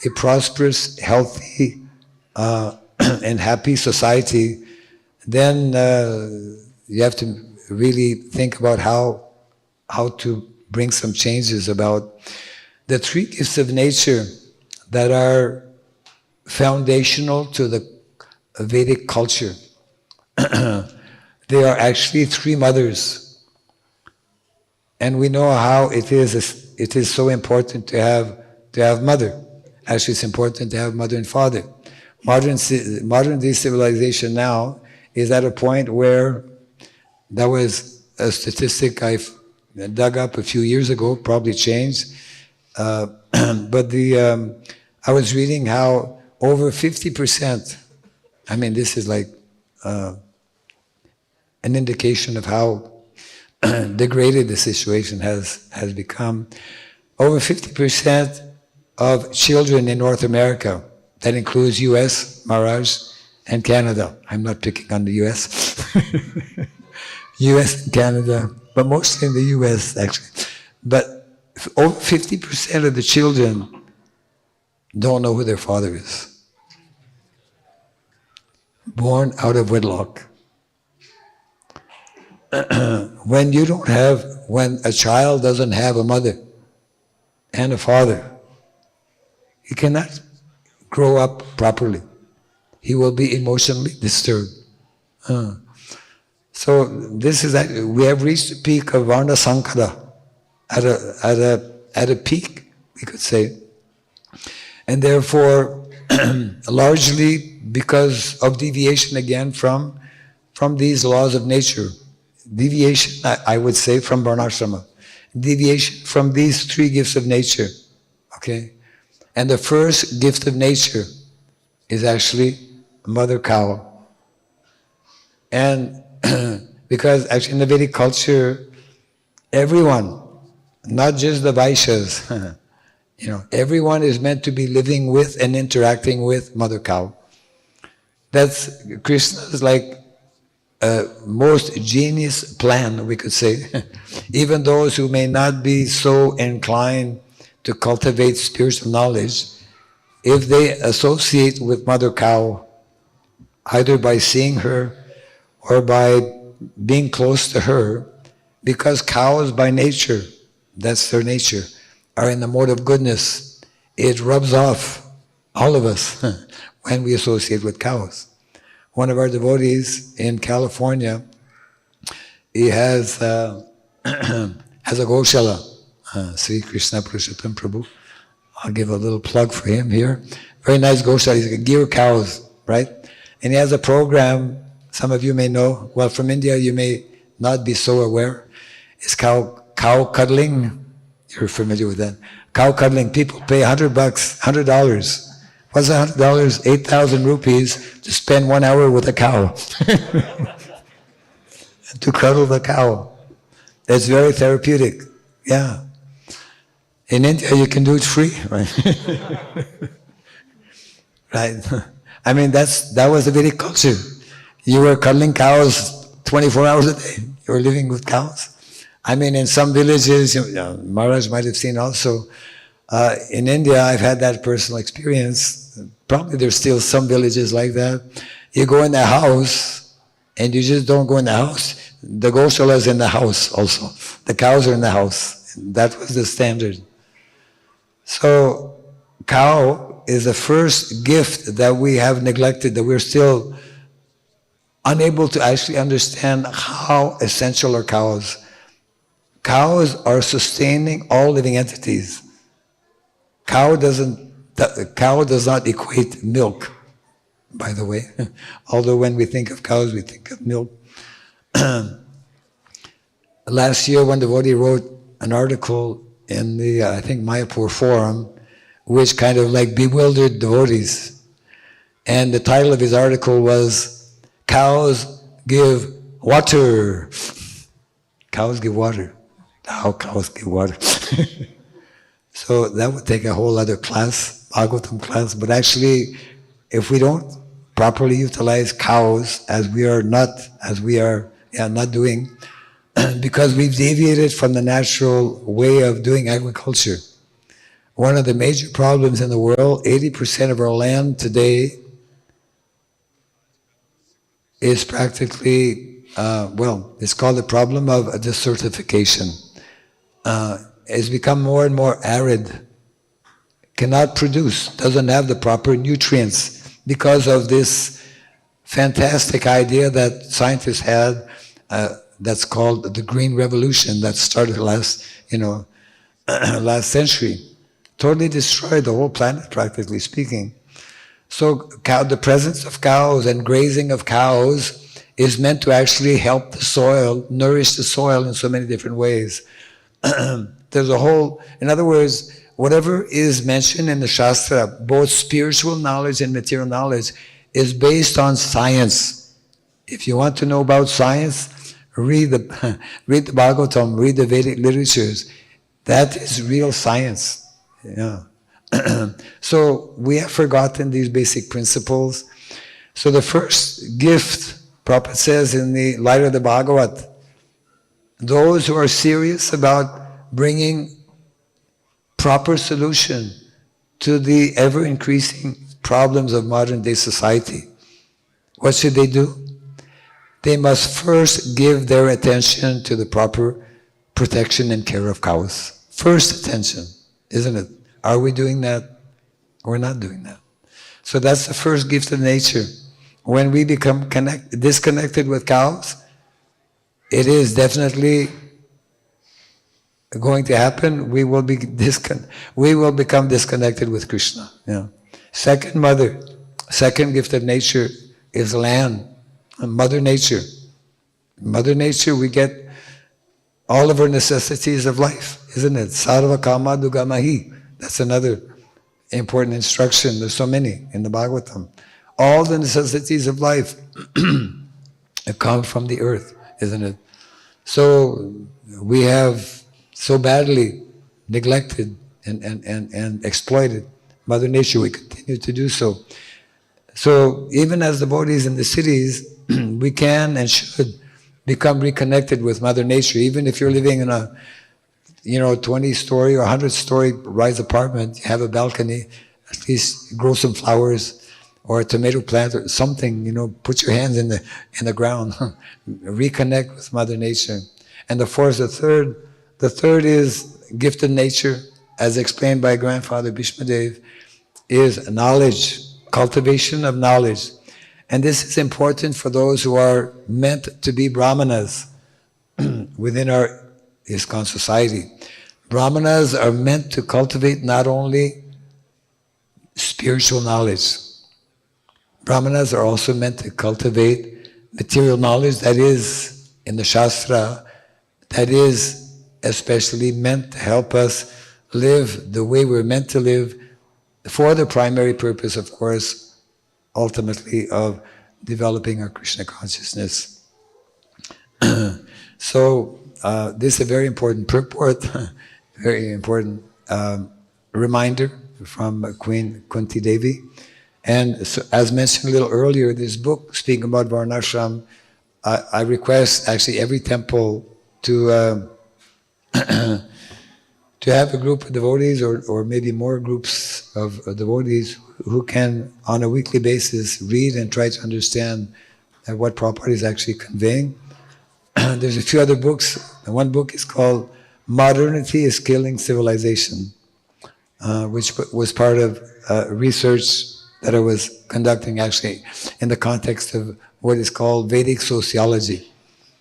S1: a prosperous, healthy, and happy society, then you have to really think about how to bring some changes about the 3 gifts of nature. that are foundational to the Vedic culture. They are actually three mothers. And we know how it is so important to have mother. Actually, it's important to have mother and father. Modern day civilization now is at a point where, that was a statistic I dug up a few years ago, probably changed, but I was reading how over 50%, I mean, this is like an indication of how degraded the situation has become. Over 50% of children in North America, that includes US, Maharaj, and Canada. I'm not picking on the US. US and Canada, but mostly in the US actually. But over 50% of the children don't know who their father is. Born out of wedlock. When a child doesn't have a mother and a father, he cannot grow up properly. He will be emotionally disturbed. So this is we have reached the peak of varna sankara, at a peak, we could say, and therefore, largely because of deviation again from these laws of nature, deviation, I would say, from varnashrama, deviation from these three gifts of nature. Okay, and the first gift of nature is actually mother cow, and because actually in the Vedic culture, everyone, not just the Vaishyas, everyone is meant to be living with and interacting with mother cow. That's Krishna's most genius plan, we could say. Even those who may not be so inclined to cultivate spiritual knowledge, if they associate with mother cow, either by seeing her or by being close to her, because cows by nature, that's their nature, are in the mode of goodness, it rubs off all of us when we associate with cows. One of our devotees in California, he has a Goshala, Sri Krishna Purushottam Prabhu. I'll give a little plug for him here. Very nice Goshala, he's got gear cows, right? And he has a program, some of you may know, well, from India you may not be so aware. It's cow cuddling. You're familiar with that. Cow cuddling. People pay $100, $100. What's $100? 8,000 rupees to spend 1 hour with a cow. To cuddle the cow. It's very therapeutic. Yeah. In India you can do it free, right? Right. I mean, that was the Vedic culture. You were cuddling cows 24 hours a day. You were living with cows. I mean, in some villages, Maharaj might have seen also, in India, I've had that personal experience. Probably there's still some villages like that. You go in the house, and you just don't go in the house. The Goshala is in the house also. The cows are in the house. That was the standard. So, cow is the first gift that we have neglected, that we're still unable to actually understand how essential are cows. Cows are sustaining all living entities. Cow does not equate milk, by the way. Although when we think of cows, we think of milk. Last year, one devotee wrote an article in the, I think, Mayapur forum, which kind of bewildered devotees. And the title of his article was, "Cows Give Water." Cows give water. How cows give water. So that would take a whole other class, Bhagavatam class, but actually, if we don't properly utilize cows, as we are not doing, because we've deviated from the natural way of doing agriculture. One of the major problems in the world, 80% of our land today is practically, it's called the problem of desertification. It's become more and more arid. cannot produce, doesn't have the proper nutrients because of this fantastic idea that scientists had that's called the Green Revolution that started last century. Totally destroyed the whole planet, practically speaking. So the presence of cows and grazing of cows is meant to actually help the soil, nourish the soil in so many different ways. There's a whole, in other words, whatever is mentioned in the Shastra, both spiritual knowledge and material knowledge, is based on science. If you want to know about science, read the Bhagavatam, read the Vedic literatures. That is real science. Yeah. So we have forgotten these basic principles. So the first gift, Prabhupada says in the light of the Bhagavat, those who are serious about bringing proper solution to the ever-increasing problems of modern-day society, what should they do? They must first give their attention to the proper protection and care of cows. First attention, isn't it? Are we doing that? We're not doing that. So that's the first gift of nature. When we become disconnected with cows, it is definitely going to happen. We will become disconnected with Krishna. Yeah. Second gift of nature is land, Mother Nature. Mother Nature, we get all of our necessities of life, isn't it? Sarva kama dugamahi. That's another important instruction. There's so many in the Bhagavatam. All the necessities of life come from the earth, isn't it? So we have so badly neglected and exploited Mother Nature. We continue to do so. So even as devotees in the cities, we can and should become reconnected with Mother Nature. Even if you're living in a 20-story or 100-story rise apartment, you have a balcony, at least grow some flowers or a tomato plant or something, put your hands in the ground, reconnect with Mother Nature. And the third is gift of nature, as explained by Grandfather Bhishmadev, is knowledge, cultivation of knowledge. And this is important for those who are meant to be brahmanas within our ISKCON society. Brahmanas are meant to cultivate not only spiritual knowledge. Brahmanas are also meant to cultivate material knowledge that is in the Shastra, that is especially meant to help us live the way we're meant to live for the primary purpose, of course, ultimately of developing our Krishna consciousness. So this is a very important purport, very important reminder from Queen Kunti Devi. And so, as mentioned a little earlier, this book, speaking about Varnashram, I request actually every temple to have a group of devotees or maybe more groups of devotees who can, on a weekly basis, read and try to understand what Prabhupada is actually conveying. There's a few other books. One book is called Modernity is Killing Civilization, which was part of research that I was conducting actually in the context of what is called Vedic sociology.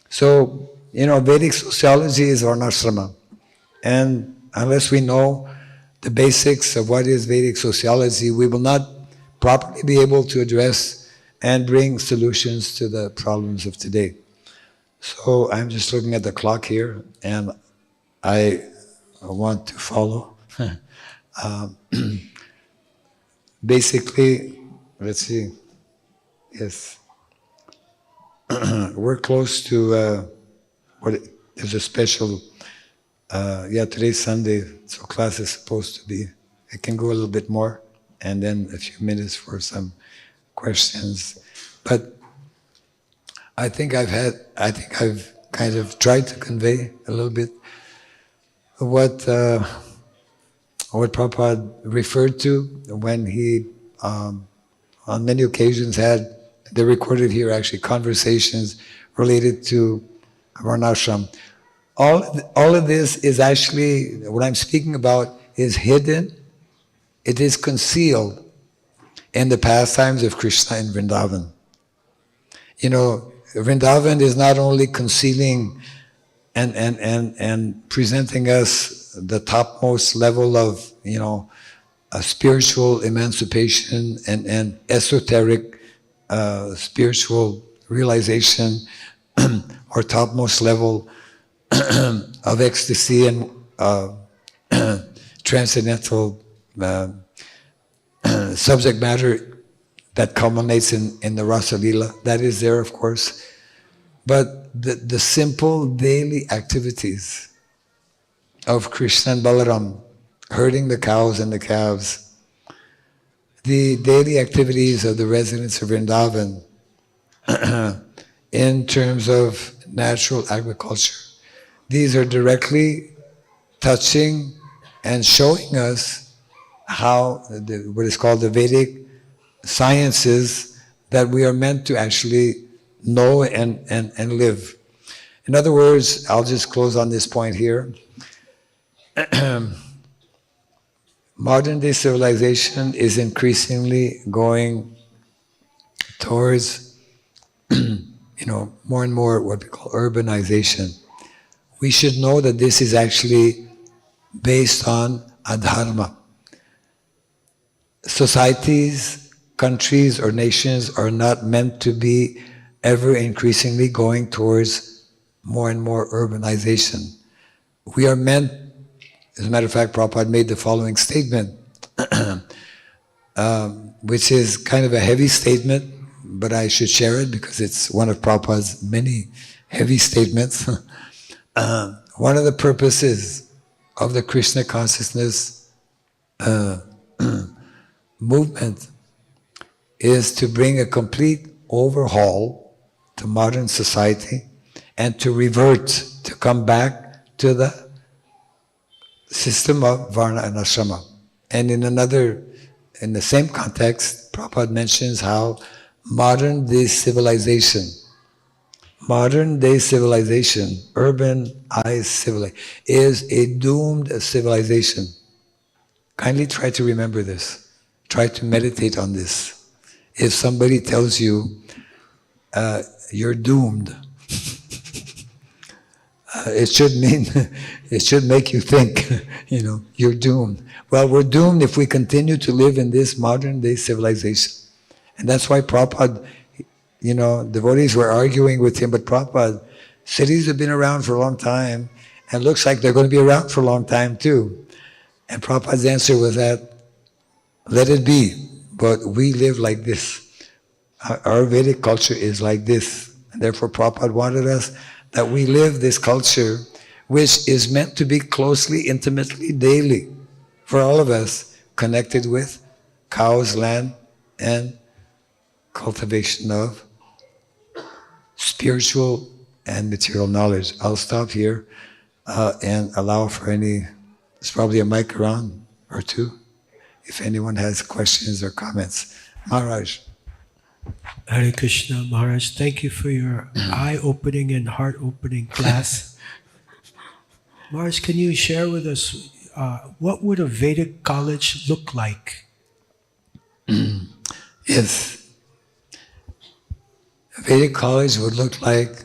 S1: So, Vedic sociology is varnashrama. And unless we know the basics of what is Vedic sociology, we will not properly be able to address and bring solutions to the problems of today. So I'm just looking at the clock here, and I want to follow. Basically, let's see, yes, we're close to there's a special, today's Sunday, so class is supposed to be, it can go a little bit more, and then a few minutes for some questions. But I think I've kind of tried to convey a little bit what Prabhupada referred to when he, on many occasions, had, they recorded here actually, conversations related to varnashram. All of this is actually, what I'm speaking about is hidden it is concealed in the pastimes of Krishna in Vrindavan. Vrindavan is not only concealing and presenting us the topmost level of, a spiritual emancipation and esoteric spiritual realization or topmost level of ecstasy and transcendental subject matter that culminates in the Rasa Lila. That is there, of course. But the simple daily activities of Krishna and Balaram, herding the cows and the calves, the daily activities of the residents of Vrindavan in terms of natural agriculture, these are directly touching and showing us how what is called the Vedic sciences that we are meant to actually know and live. In other words, I'll just close on this point here. Modern day civilization is increasingly going towards more and more what we call urbanization. We should know that this is actually based on adharma. Societies, countries or nations are not meant to be ever increasingly going towards more and more urbanization. We are meant, as a matter of fact, Prabhupada made the following statement, which is kind of a heavy statement, but I should share it because it's one of Prabhupada's many heavy statements. One of the purposes of the Krishna consciousness movement is to bring a complete overhaul to modern society and to revert, to come back to the system of varna and ashrama. And in the same context, Prabhupada mentions how modern day civilization, urbanized civilization, is a doomed civilization. Kindly try to remember this. Try to meditate on this. If somebody tells you you're doomed, it should make you think, you're doomed. Well, we're doomed if we continue to live in this modern day civilization. And that's why Prabhupada, devotees were arguing with him, but Prabhupada, cities have been around for a long time, and it looks like they're going to be around for a long time too. And Prabhupada's answer was that, let it be, but we live like this. Our Vedic culture is like this. And therefore Prabhupada wanted us that we live this culture which is meant to be closely, intimately, daily, for all of us, connected with cows, land, and cultivation of spiritual and material knowledge. I'll stop here and allow for any, there's probably a mic around or two, if anyone has questions or comments. Maharaj.
S4: Hare Krishna, Maharaj, thank you for your eye-opening and heart-opening class. Maharaj, can you share with us what would a Vedic college look like?
S1: Yes. A Vedic college would look like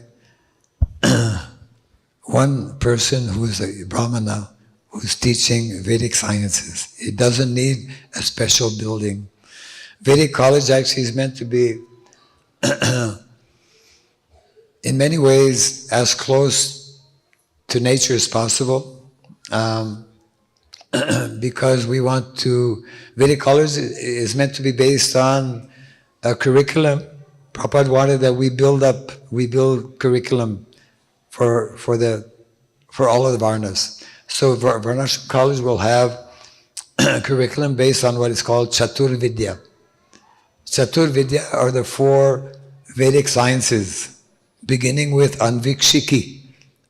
S1: one person who is a Brahmana who's teaching Vedic sciences. It doesn't need a special building. Vedic college actually is meant to be, in many ways, as close to nature as possible, because we want to, Vedic college is meant to be based on a curriculum. Prabhupada wanted that we build curriculum for all of the varnas. So Varnashram college will have a curriculum based on what is called Chatur Vidya. Chatur Vidya are the 4 Vedic sciences, beginning with Anvikshiki.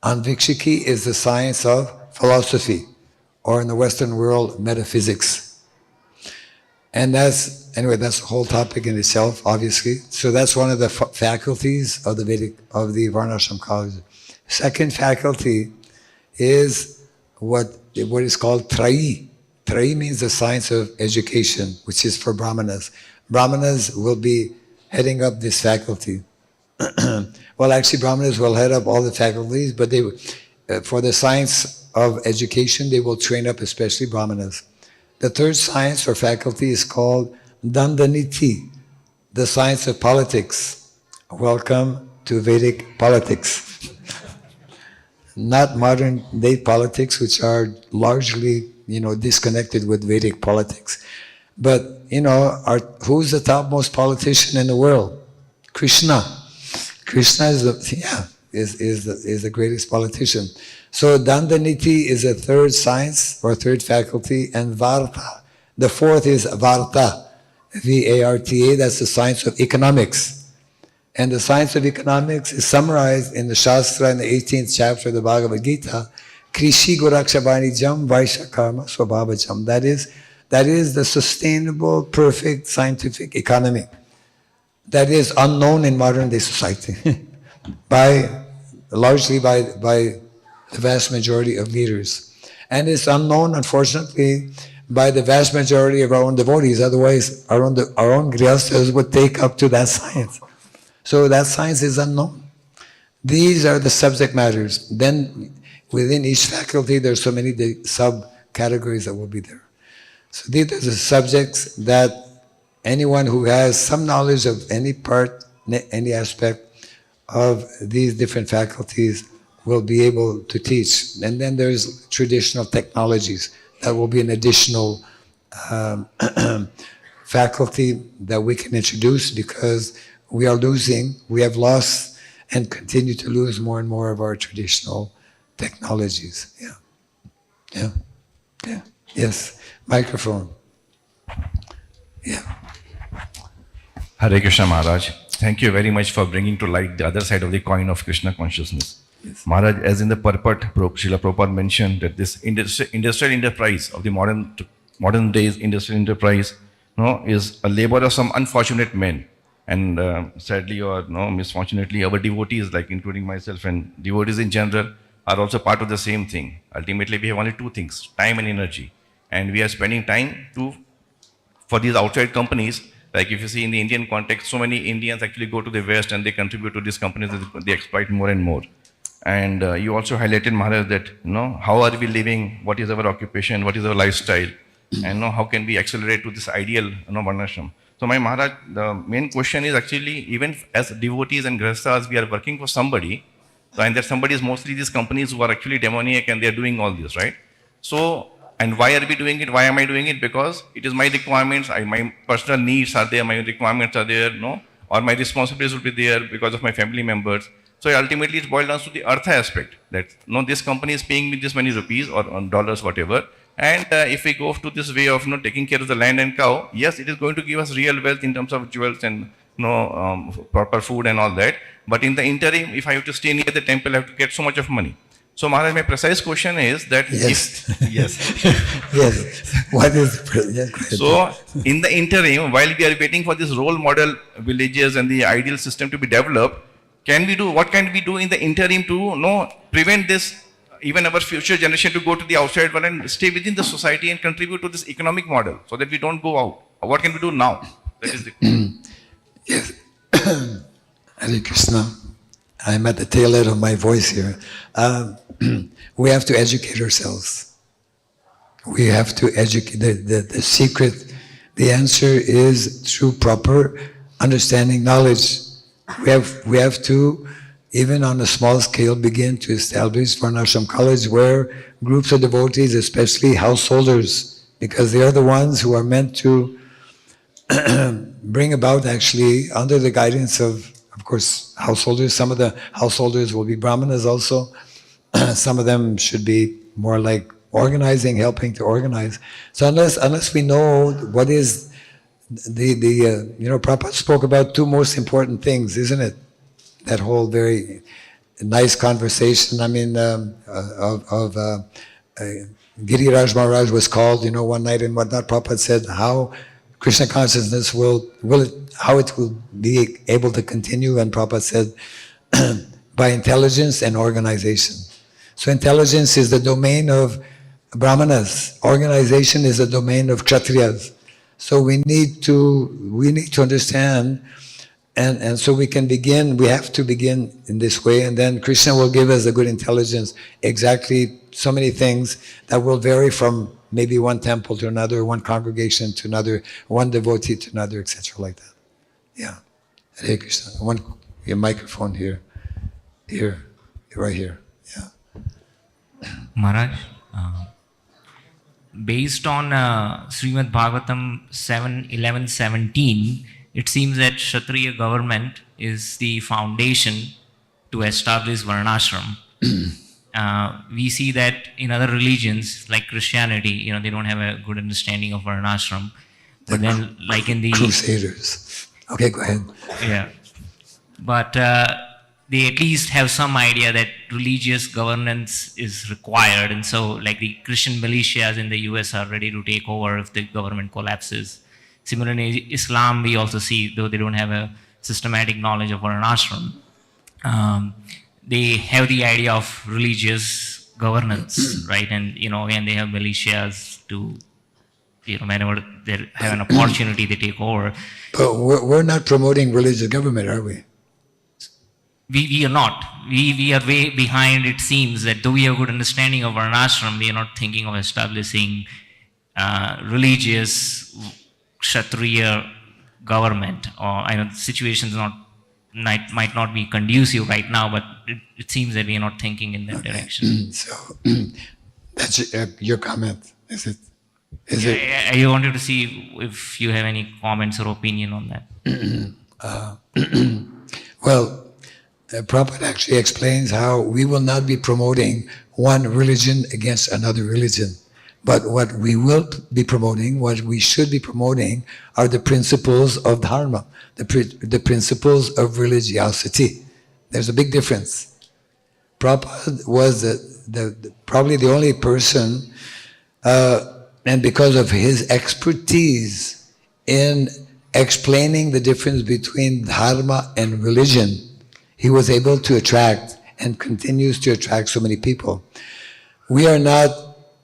S1: Anvikshiki is the science of philosophy, or in the Western world, metaphysics. And that's a whole topic in itself, obviously. So that's one of the faculties of the Varnashram college. Second faculty is what is called Trayi. Trai means the science of education, which is for Brahmanas. Brahmanas will be heading up this faculty. Well, actually, Brahmanas will head up all the faculties, but they, for the science of education, they will train up especially Brahmanas. The third science or faculty is called Dandaniti, the science of politics. Welcome to Vedic politics. Not modern day politics, which are largely, disconnected with Vedic politics. But, who's the topmost politician in the world? Krishna. Krishna is the greatest politician. So Dandaniti is a third science or third faculty, and Varta. The fourth is Varta, V-A-R-T-A, that's the science of economics. And the science of economics is summarized in the Shastra in the 18th chapter of the Bhagavad Gita, Krishi Gorakshavanijam Vaishya Karma Swabhavajam. That is the sustainable, perfect scientific economy that is unknown in modern day society, largely by the vast majority of leaders. And it's unknown, unfortunately, by the vast majority of our own devotees. Otherwise, our own grihasthas would take up to that science. So that science is unknown. These are the subject matters. Then within each faculty, there's so many subcategories that will be there. So these are the subjects that anyone who has some knowledge of any part, any aspect of these different faculties will be able to teach. And then there's traditional technologies. That will be an additional faculty that we can introduce, because we have lost and continue to lose more and more of our traditional technologies. Yeah. Yes. Microphone. Yeah.
S5: Hare Krishna Maharaj, thank you very much for bringing to light the other side of the coin of Krishna consciousness.
S1: Yes.
S5: Maharaj, as in the purport, Srila Prabhupada mentioned that this industrial enterprise of the modern days industrial enterprise, is a labor of some unfortunate men. And sadly or misfortunately, our devotees, like including myself and devotees in general, are also part of the same thing. Ultimately, we have only two things, time and energy. And we are spending time for these outside companies. Like if you see in the Indian context, so many Indians actually go to the West and they contribute to these companies, they exploit more and more. And you also highlighted, Maharaj, that how are we living, what is our occupation, what is our lifestyle, and how can we accelerate to this ideal varnashram. So my Maharaj, the main question is actually, even as devotees and grihasthas, we are working for somebody, and that somebody is mostly these companies who are actually demoniac and they are doing all this, right? So, and why are we doing it? Why am I doing it? Because it is my requirements, my personal needs are there, my requirements are there, or my responsibilities will be there because of my family members. So ultimately it boils down to the artha aspect, that this company is paying me this many rupees or dollars, whatever. And if we go to this way of taking care of the land and cow, yes, it is going to give us real wealth in terms of jewels and proper food and all that. But in the interim, if I have to stay near the temple, I have to get so much of money. So Maharaj, my precise question is that
S1: yes.
S5: Yes.
S1: What is
S5: so in the interim, while we are waiting for this role model villages and the ideal system to be developed, what can we do in the interim to prevent this, even our future generation, to go to the outside world and stay within the society and contribute to this economic model so that we don't go out? What can we do now? That is the
S1: Yes. Hare Krishna. I'm at the tail end of my voice here. We have to educate ourselves. We have to educate. The secret, the answer is through proper understanding, knowledge. We have to, even on a small scale, begin to establish Varnashram college where groups of devotees, especially householders, because they are the ones who are meant to bring about, actually, under the guidance of course, householders. Some of the householders will be Brahmanas also. Some of them should be more like organizing, helping to organize. So unless we know what is Prabhupada spoke about two most important things, isn't it? That whole very nice conversation. I mean, Giriraj Maharaj was called, one night, and whatnot. Prabhupada said how Krishna consciousness how it will be able to continue, and Prabhupada said by intelligence and organization. So intelligence is the domain of Brahmanas. Organization is a domain of Kshatriyas. So we need to understand, and so we can begin, we have to begin in this way, and then Krishna will give us a good intelligence, exactly so many things that will vary from maybe one temple to another, one congregation to another, one devotee to another, etc. like that. Yeah. Hare Krishna. Your microphone here. Here. Right here. Yeah.
S6: Maharaj, based on Srimad Bhagavatam 7:11-17, it seems that Kshatriya government is the foundation to establish Varnashram. We see that in other religions like Christianity, they don't have a good understanding of Varnashram. But then, like in the
S1: Crusaders. Okay, go ahead.
S6: Yeah, but they at least have some idea that religious governance is required, and so like the Christian militias in the US are ready to take over if the government collapses. Similarly, Islam, we also see, though they don't have a systematic knowledge of Varnashram, they have the idea of religious governance, right? And again, they have militias to, whenever they have an opportunity, they take over.
S1: But we're not promoting religious government, are we?
S6: We are not. We are way behind, it seems, that though we have a good understanding of Varnashram, we are not thinking of establishing religious Kshatriya government. Or I know the situation might not be conducive right now, but it seems that we are not thinking in that direction.
S1: So that's your comment, is it?
S6: I wanted to see if you have any comments or opinion on that.
S1: Well, Prabhupada actually explains how we will not be promoting one religion against another religion. But what we will be promoting, what we should be promoting, are the principles of dharma, the principles of religiosity. There's a big difference. Prabhupada was probably the only person, and because of his expertise in explaining the difference between dharma and religion, he was able to attract and continues to attract so many people. We are not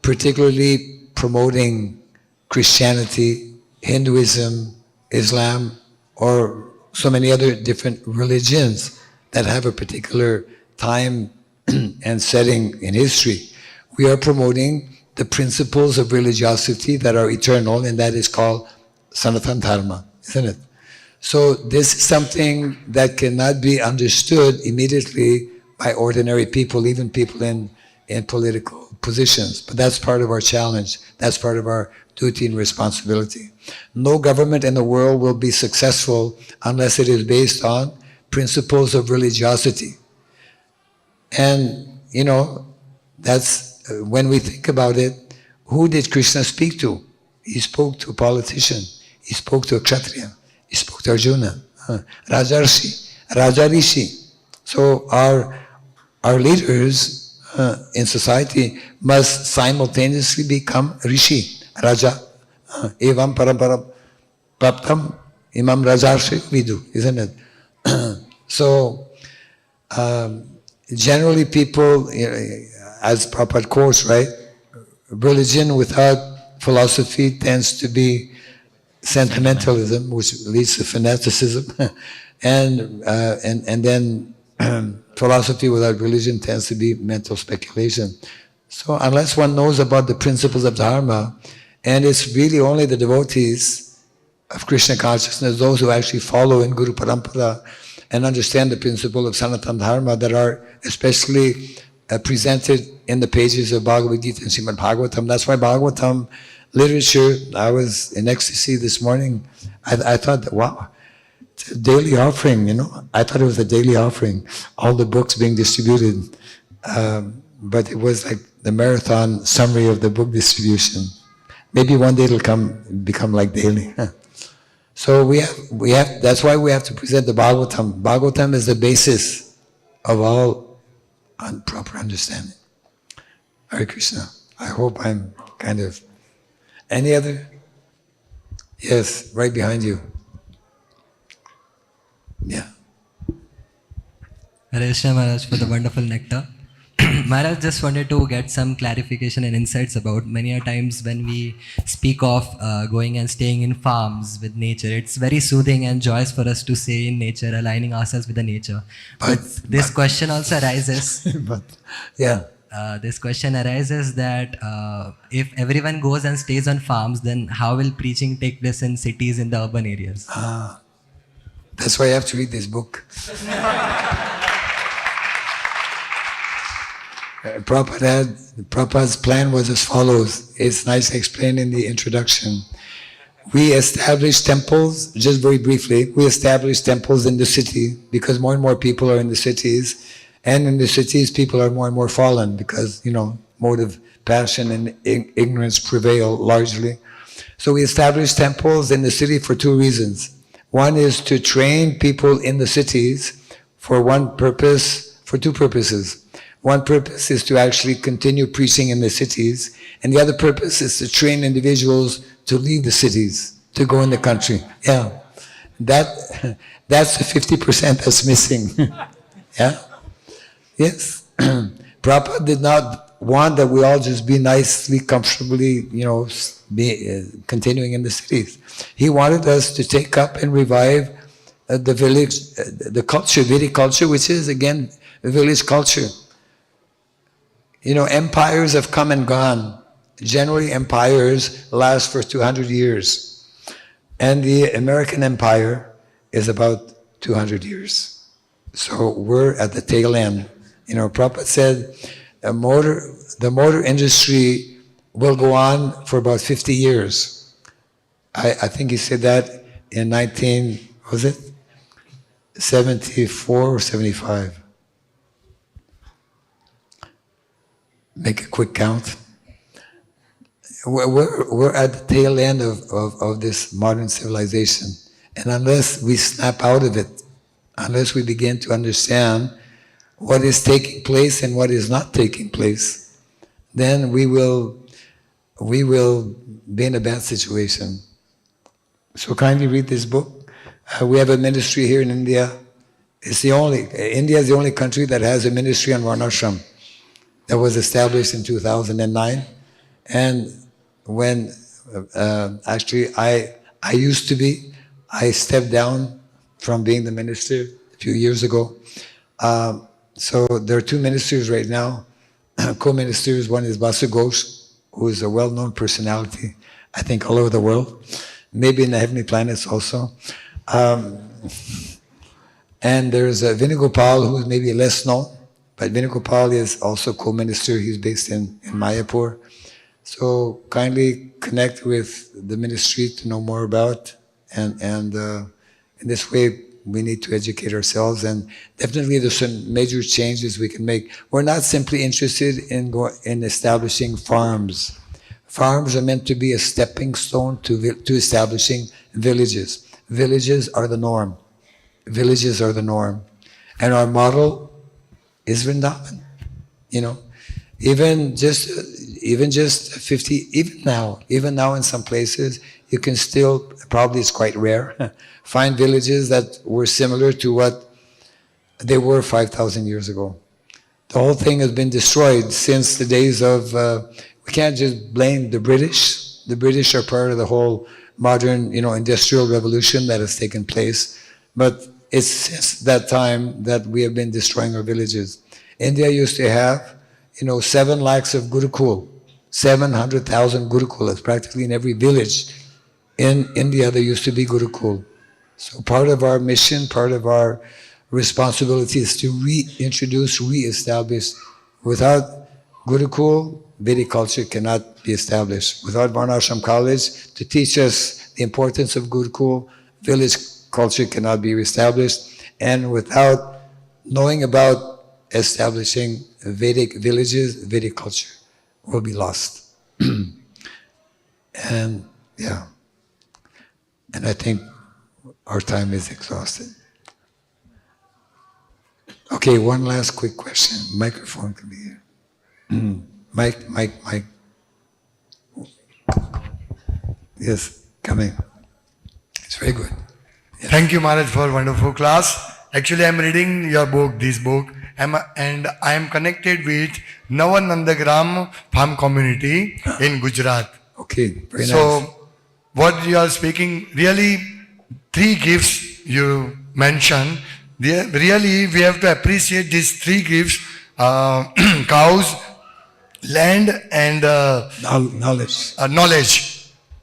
S1: particularly promoting Christianity, Hinduism, Islam, or so many other different religions that have a particular time and setting in history. We are promoting the principles of religiosity that are eternal, and that is called Sanatana Dharma, isn't it? So this is something that cannot be understood immediately by ordinary people, even people in political positions. But that's part of our challenge. That's part of our duty and responsibility. No government in the world will be successful unless it is based on principles of religiosity. And, that's when we think about it, who did Krishna speak to? He spoke to a politician. He spoke to a Kshatriya. He spoke to Arjuna, Raja Rishi. So our leaders in society must simultaneously become Rishi, Raja. Evam parampara praptam imam rajarshi vidu, isn't it? So generally people, as Prabhupada quotes, right? Religion without philosophy tends to be sentimentalism, which leads to fanaticism, and then philosophy without religion tends to be mental speculation. So unless one knows about the principles of dharma, and it's really only the devotees of Krishna consciousness, those who actually follow in Guru Parampara and understand the principle of Sanatana Dharma that are especially presented in the pages of Bhagavad Gita and Srimad Bhagavatam. That's why Bhagavatam literature, I was in ecstasy this morning. I thought, that, wow, it's a daily offering, I thought it was a daily offering, all the books being distributed. But it was like the marathon summary of the book distribution. Maybe one day it'll become like daily. So we have, that's why we have to present the Bhagavatam. Bhagavatam is the basis of all proper understanding. Hare Krishna. I hope I'm kind of... Any other? Yes, right behind you. Yeah.
S7: Hare Krishna Maharaj for the wonderful nectar. Maharaj, just wanted to get some clarification and insights about many a times when we speak of going and staying in farms with nature, it's very soothing and joyous for us to stay in nature, aligning ourselves with the nature. But this question also arises.
S1: But yeah.
S7: This question arises that if everyone goes and stays on farms, then how will preaching take place in cities, in the urban areas?
S1: That's why you have to read this book. Prabhupada's plan was as follows. It's nicely explained in the introduction. We established temples, just very briefly, we established temples in the city because more and more people are in the cities. And in the cities, people are more and more fallen because, motive, passion, and ignorance prevail largely. So we established temples in the city for two reasons. One is to train people in the cities for two purposes. One purpose is to actually continue preaching in the cities, and the other purpose is to train individuals to leave the cities, to go in the country. Yeah, that's the 50% that's missing. Yeah, yes. Prabhupada did not want that we all just be nicely, comfortably, continuing in the cities. He wanted us to take up and revive the village, the culture, Vedic culture, which is again a village culture. Empires have come and gone. Generally, empires last for 200 years. And the American empire is about 200 years. So we're at the tail end. Prabhupada said the motor industry will go on for about 50 years. I think he said that in 74 or 75? Make a quick count. We're at the tail end of this modern civilization. And unless we snap out of it, unless we begin to understand what is taking place and what is not taking place, then we will be in a bad situation. So kindly read this book. We have a ministry here in India. India is the only country that has a ministry on Varnashram. That was established in 2009, and when actually I stepped down from being the minister a few years ago. So there are two ministers right now, co-ministers. One is Basu Ghosh, who is a well-known personality, I think all over the world, maybe in the heavenly planets also. And there's Venugopal, who is maybe less known. But Venugopal is also co-minister. He's based in Mayapur. So kindly connect with the ministry to know more about. And in this way, we need to educate ourselves. And definitely there's some major changes we can make. We're not simply interested in establishing farms. Farms are meant to be a stepping stone to establishing villages. Villages are the norm. Villages are the norm. And our model is Vrindavan, even now in some places, you can still, probably it's quite rare, find villages that were similar to what they were 5,000 years ago. The whole thing has been destroyed since the days of, we can't just blame the British. The British are part of the whole modern, industrial revolution that has taken place. But it's since that time that we have been destroying our villages. India used to have, 7 lakhs of Gurukul, 700,000 Gurukulas, practically in every village. In India, there used to be Gurukul. So part of our mission, part of our responsibility is to reintroduce, reestablish. Without Gurukul, Vedic culture cannot be established. Without Varnashram College to teach us the importance of Gurukul, village culture cannot be reestablished, and without knowing about establishing Vedic villages, Vedic culture will be lost. And I think our time is exhausted. Okay, one last quick question. Microphone can be here. Mic. Yes, coming. It's very good.
S8: Thank you, Maharaj, for wonderful class. Actually, I'm reading your book, this book, and I am connected with Navanandagram farm community in Gujarat.
S1: Okay, very
S8: So,
S1: nice.
S8: what you are speaking, really, 3 gifts you mentioned. Really, we have to appreciate these 3 gifts: cows, land, and
S1: Knowledge.
S8: knowledge.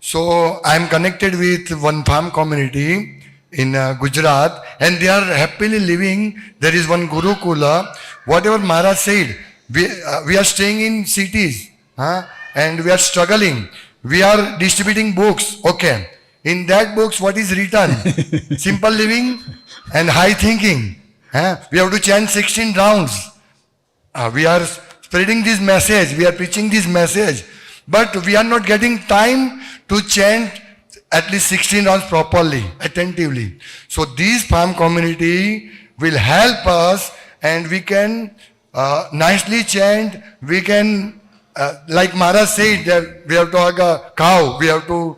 S8: So, I am connected with one farm community in Gujarat, and they are happily living. There is one Gurukula. Whatever Maharaj said, we are staying in cities, and we are struggling. We are distributing books. Okay. In that books, what is written? Simple living and high thinking. We have to chant 16 rounds. We are spreading this message. We are preaching this message. But we are not getting time to chant at least 16 rounds properly, attentively. So this farm community will help us, and we can nicely chant. We can, like Maharaj said, that we have to have a cow. We have to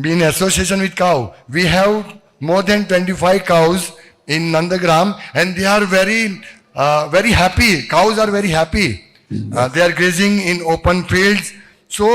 S8: be in association with cow. We have more than 25 cows in Nandagram, and they are very happy. Cows are very happy. They are grazing in open fields. So,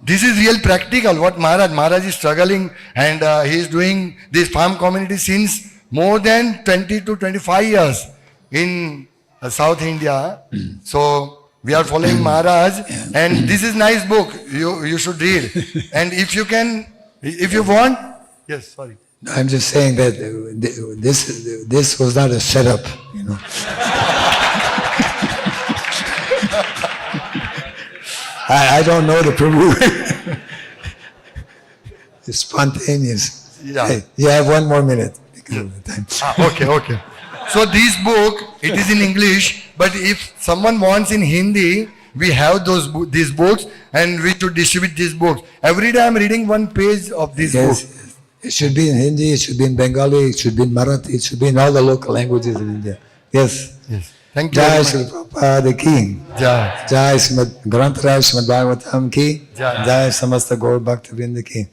S8: this is real practical. What Maharaj is struggling, and he is doing this farm community since more than 20 to 25 years in South India. So we are following Maharaj, and this is nice book. You should read. And if you can, if you want, yes, sorry.
S1: I'm just saying that this was not a setup, you know. I don't know the Prabhu. It's spontaneous.
S8: Yeah.
S1: Hey, you have 1 more minute because of the time.
S8: Okay. So this book, it is in English, but if someone wants in Hindi, we have these books, and we should distribute these books. Every day I am reading 1 page of this book.
S1: Yes. It should be in Hindi, it should be in Bengali, it should be in Marathi, it should be in all the local languages in India. Yes.
S8: Thank you.
S1: Jai
S8: very
S1: Shri
S8: much.
S1: Prabhupada ki.
S8: Jai.
S1: Jai Srimad Grantaraj Srimad Bhagavatam ki.
S8: Jai.
S1: Jai Samasta Gaur Bhakta Vrinda ki.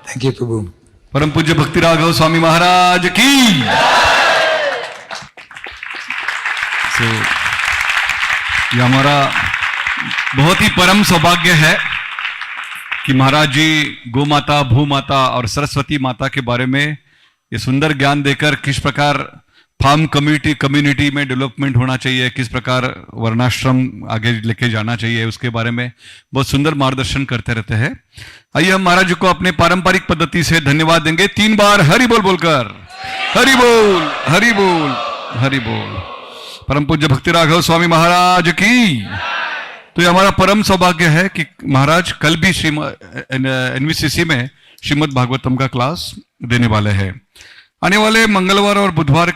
S1: Thank you, Prabhu.
S9: परम पूज्य भक्ति राघव स्वामी महाराज की। So, ये हमारा बहुत ही परम सौभाग्य है कि महाराज जी गौ माता, भू माता और सरस्वती माता के बारे में ये सुंदर ज्ञान देकर किस प्रकार फार्म कम्युनिटी में डेवलपमेंट होना चाहिए, किस प्रकार वर्णाश्रम आगे लेके जाना चाहिए, उसके बारे में बहुत सुंदर मार्गदर्शन करते रहते हैं। आइए हम महाराज जी को अपने पारंपरिक पद्धति से धन्यवाद देंगे 3 बार हरि बोल बोलकर। हरि बोल, हरि बोल, हरि बोल। परम पूज्य भक्ति राघव स्वामी महाराज की। तो ये हमारा परम सौभाग्य है कि महाराज कल भी एनवीसीसी में श्रीमद् भागवतम का क्लास देने वाले हैं। आने वाले मंगलवार और बुधवार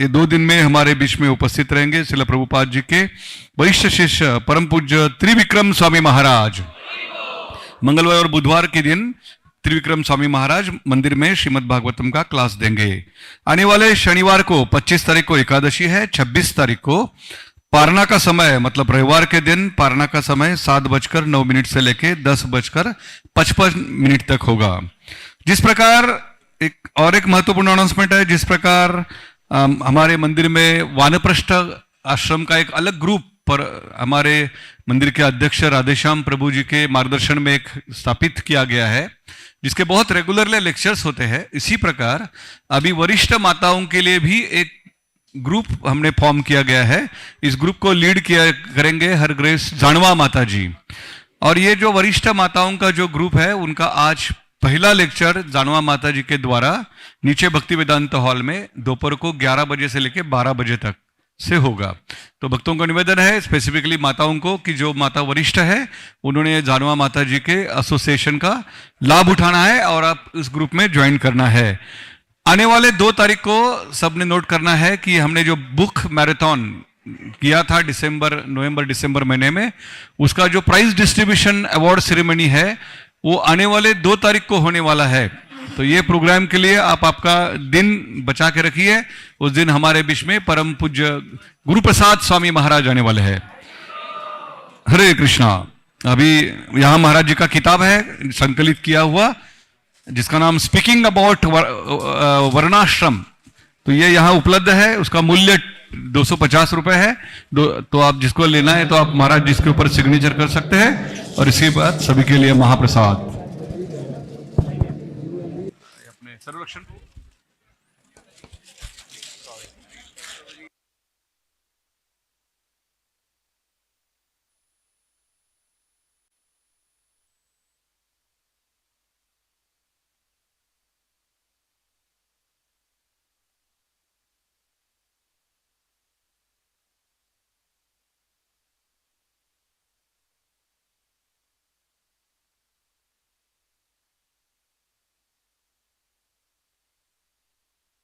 S9: ये 2 दिन में हमारे बीच में उपस्थित रहेंगे श्रील प्रभुपाद जी के वरिष्ठ शिष्य परम पूज्य त्रिविक्रम स्वामी महाराज। मंगलवार और बुधवार के दिन त्रिविक्रम स्वामी महाराज मंदिर में श्रीमद् भागवतम का क्लास देंगे। आने वाले शनिवार को 25 तारीख को एकादशी है, 26 तारीख को पारना का समय, मतलब रविवार के दिन पारना का समय 7:09 से लेके 10:55 तक होगा। जिस प्रकार एक महत्वपूर्ण अनाउंसमेंट है, जिस प्रकार हमारे मंदिर में वानप्रस्थ आश्रम का एक अलग ग्रुप पर हमारे मंदिर के अध्यक्ष राधेश्याम प्रभु जी के मार्गदर्शन में एक स्थापित किया गया है, जिसके बहुत रेगुलरली लेक्चर्स होते हैं। इसी प्रकार अभी वरिष्ठ माताओं के लिए भी एक ग्रुप हमने फॉर्म किया गया है। इस ग्रुप को लीड करेंगे हर ग्रेस जानवा माता जी। और ये जो वरिष्ठ माताओं का जो ग्रुप है, उनका आज पहला लेक्चर जानवा माता जी के द्वारा नीचे भक्ति वेदांत हॉल में दोपहर को 11 बजे से लेकर 12 बजे तक से होगा। तो भक्तों का निवेदन है, स्पेसिफिकली माताओं को, कि जो माता वरिष्ठ है उन्होंने जानवा माता जी के एसोसिएशन का लाभ उठाना है और आप इस ग्रुप में ज्वाइन करना है। आने वाले 2 तारीख को सबने नोट करना है कि हमने जो बुक मैराथन किया था नवंबर दिसंबर महीने में, उसका जो प्राइज डिस्ट्रीब्यूशन अवार्ड सेरेमनी है वो आने वाले 2 तारीख को होने वाला है। तो ये प्रोग्राम के लिए आप आपका दिन बचा के रखिए। उस दिन हमारे बीच में परम पूज्य गुरु प्रसाद स्वामी महाराज आने वाले हैं। हरे कृष्णा। अभी यहाँ महाराज जी का किताब है संकलित किया हुआ, जिसका नाम स्पीकिंग अबाउट वर्णाश्रम, तो ये यहाँ उपलब्ध है, उसका मूल्य 250 रुपए है। तो आप जिसको लेना है तो आप महाराज जिसके ऊपर सिग्नेचर कर सकते हैं, और इसके बाद सभी के लिए महाप्रसाद। अपने सर्वरक्षण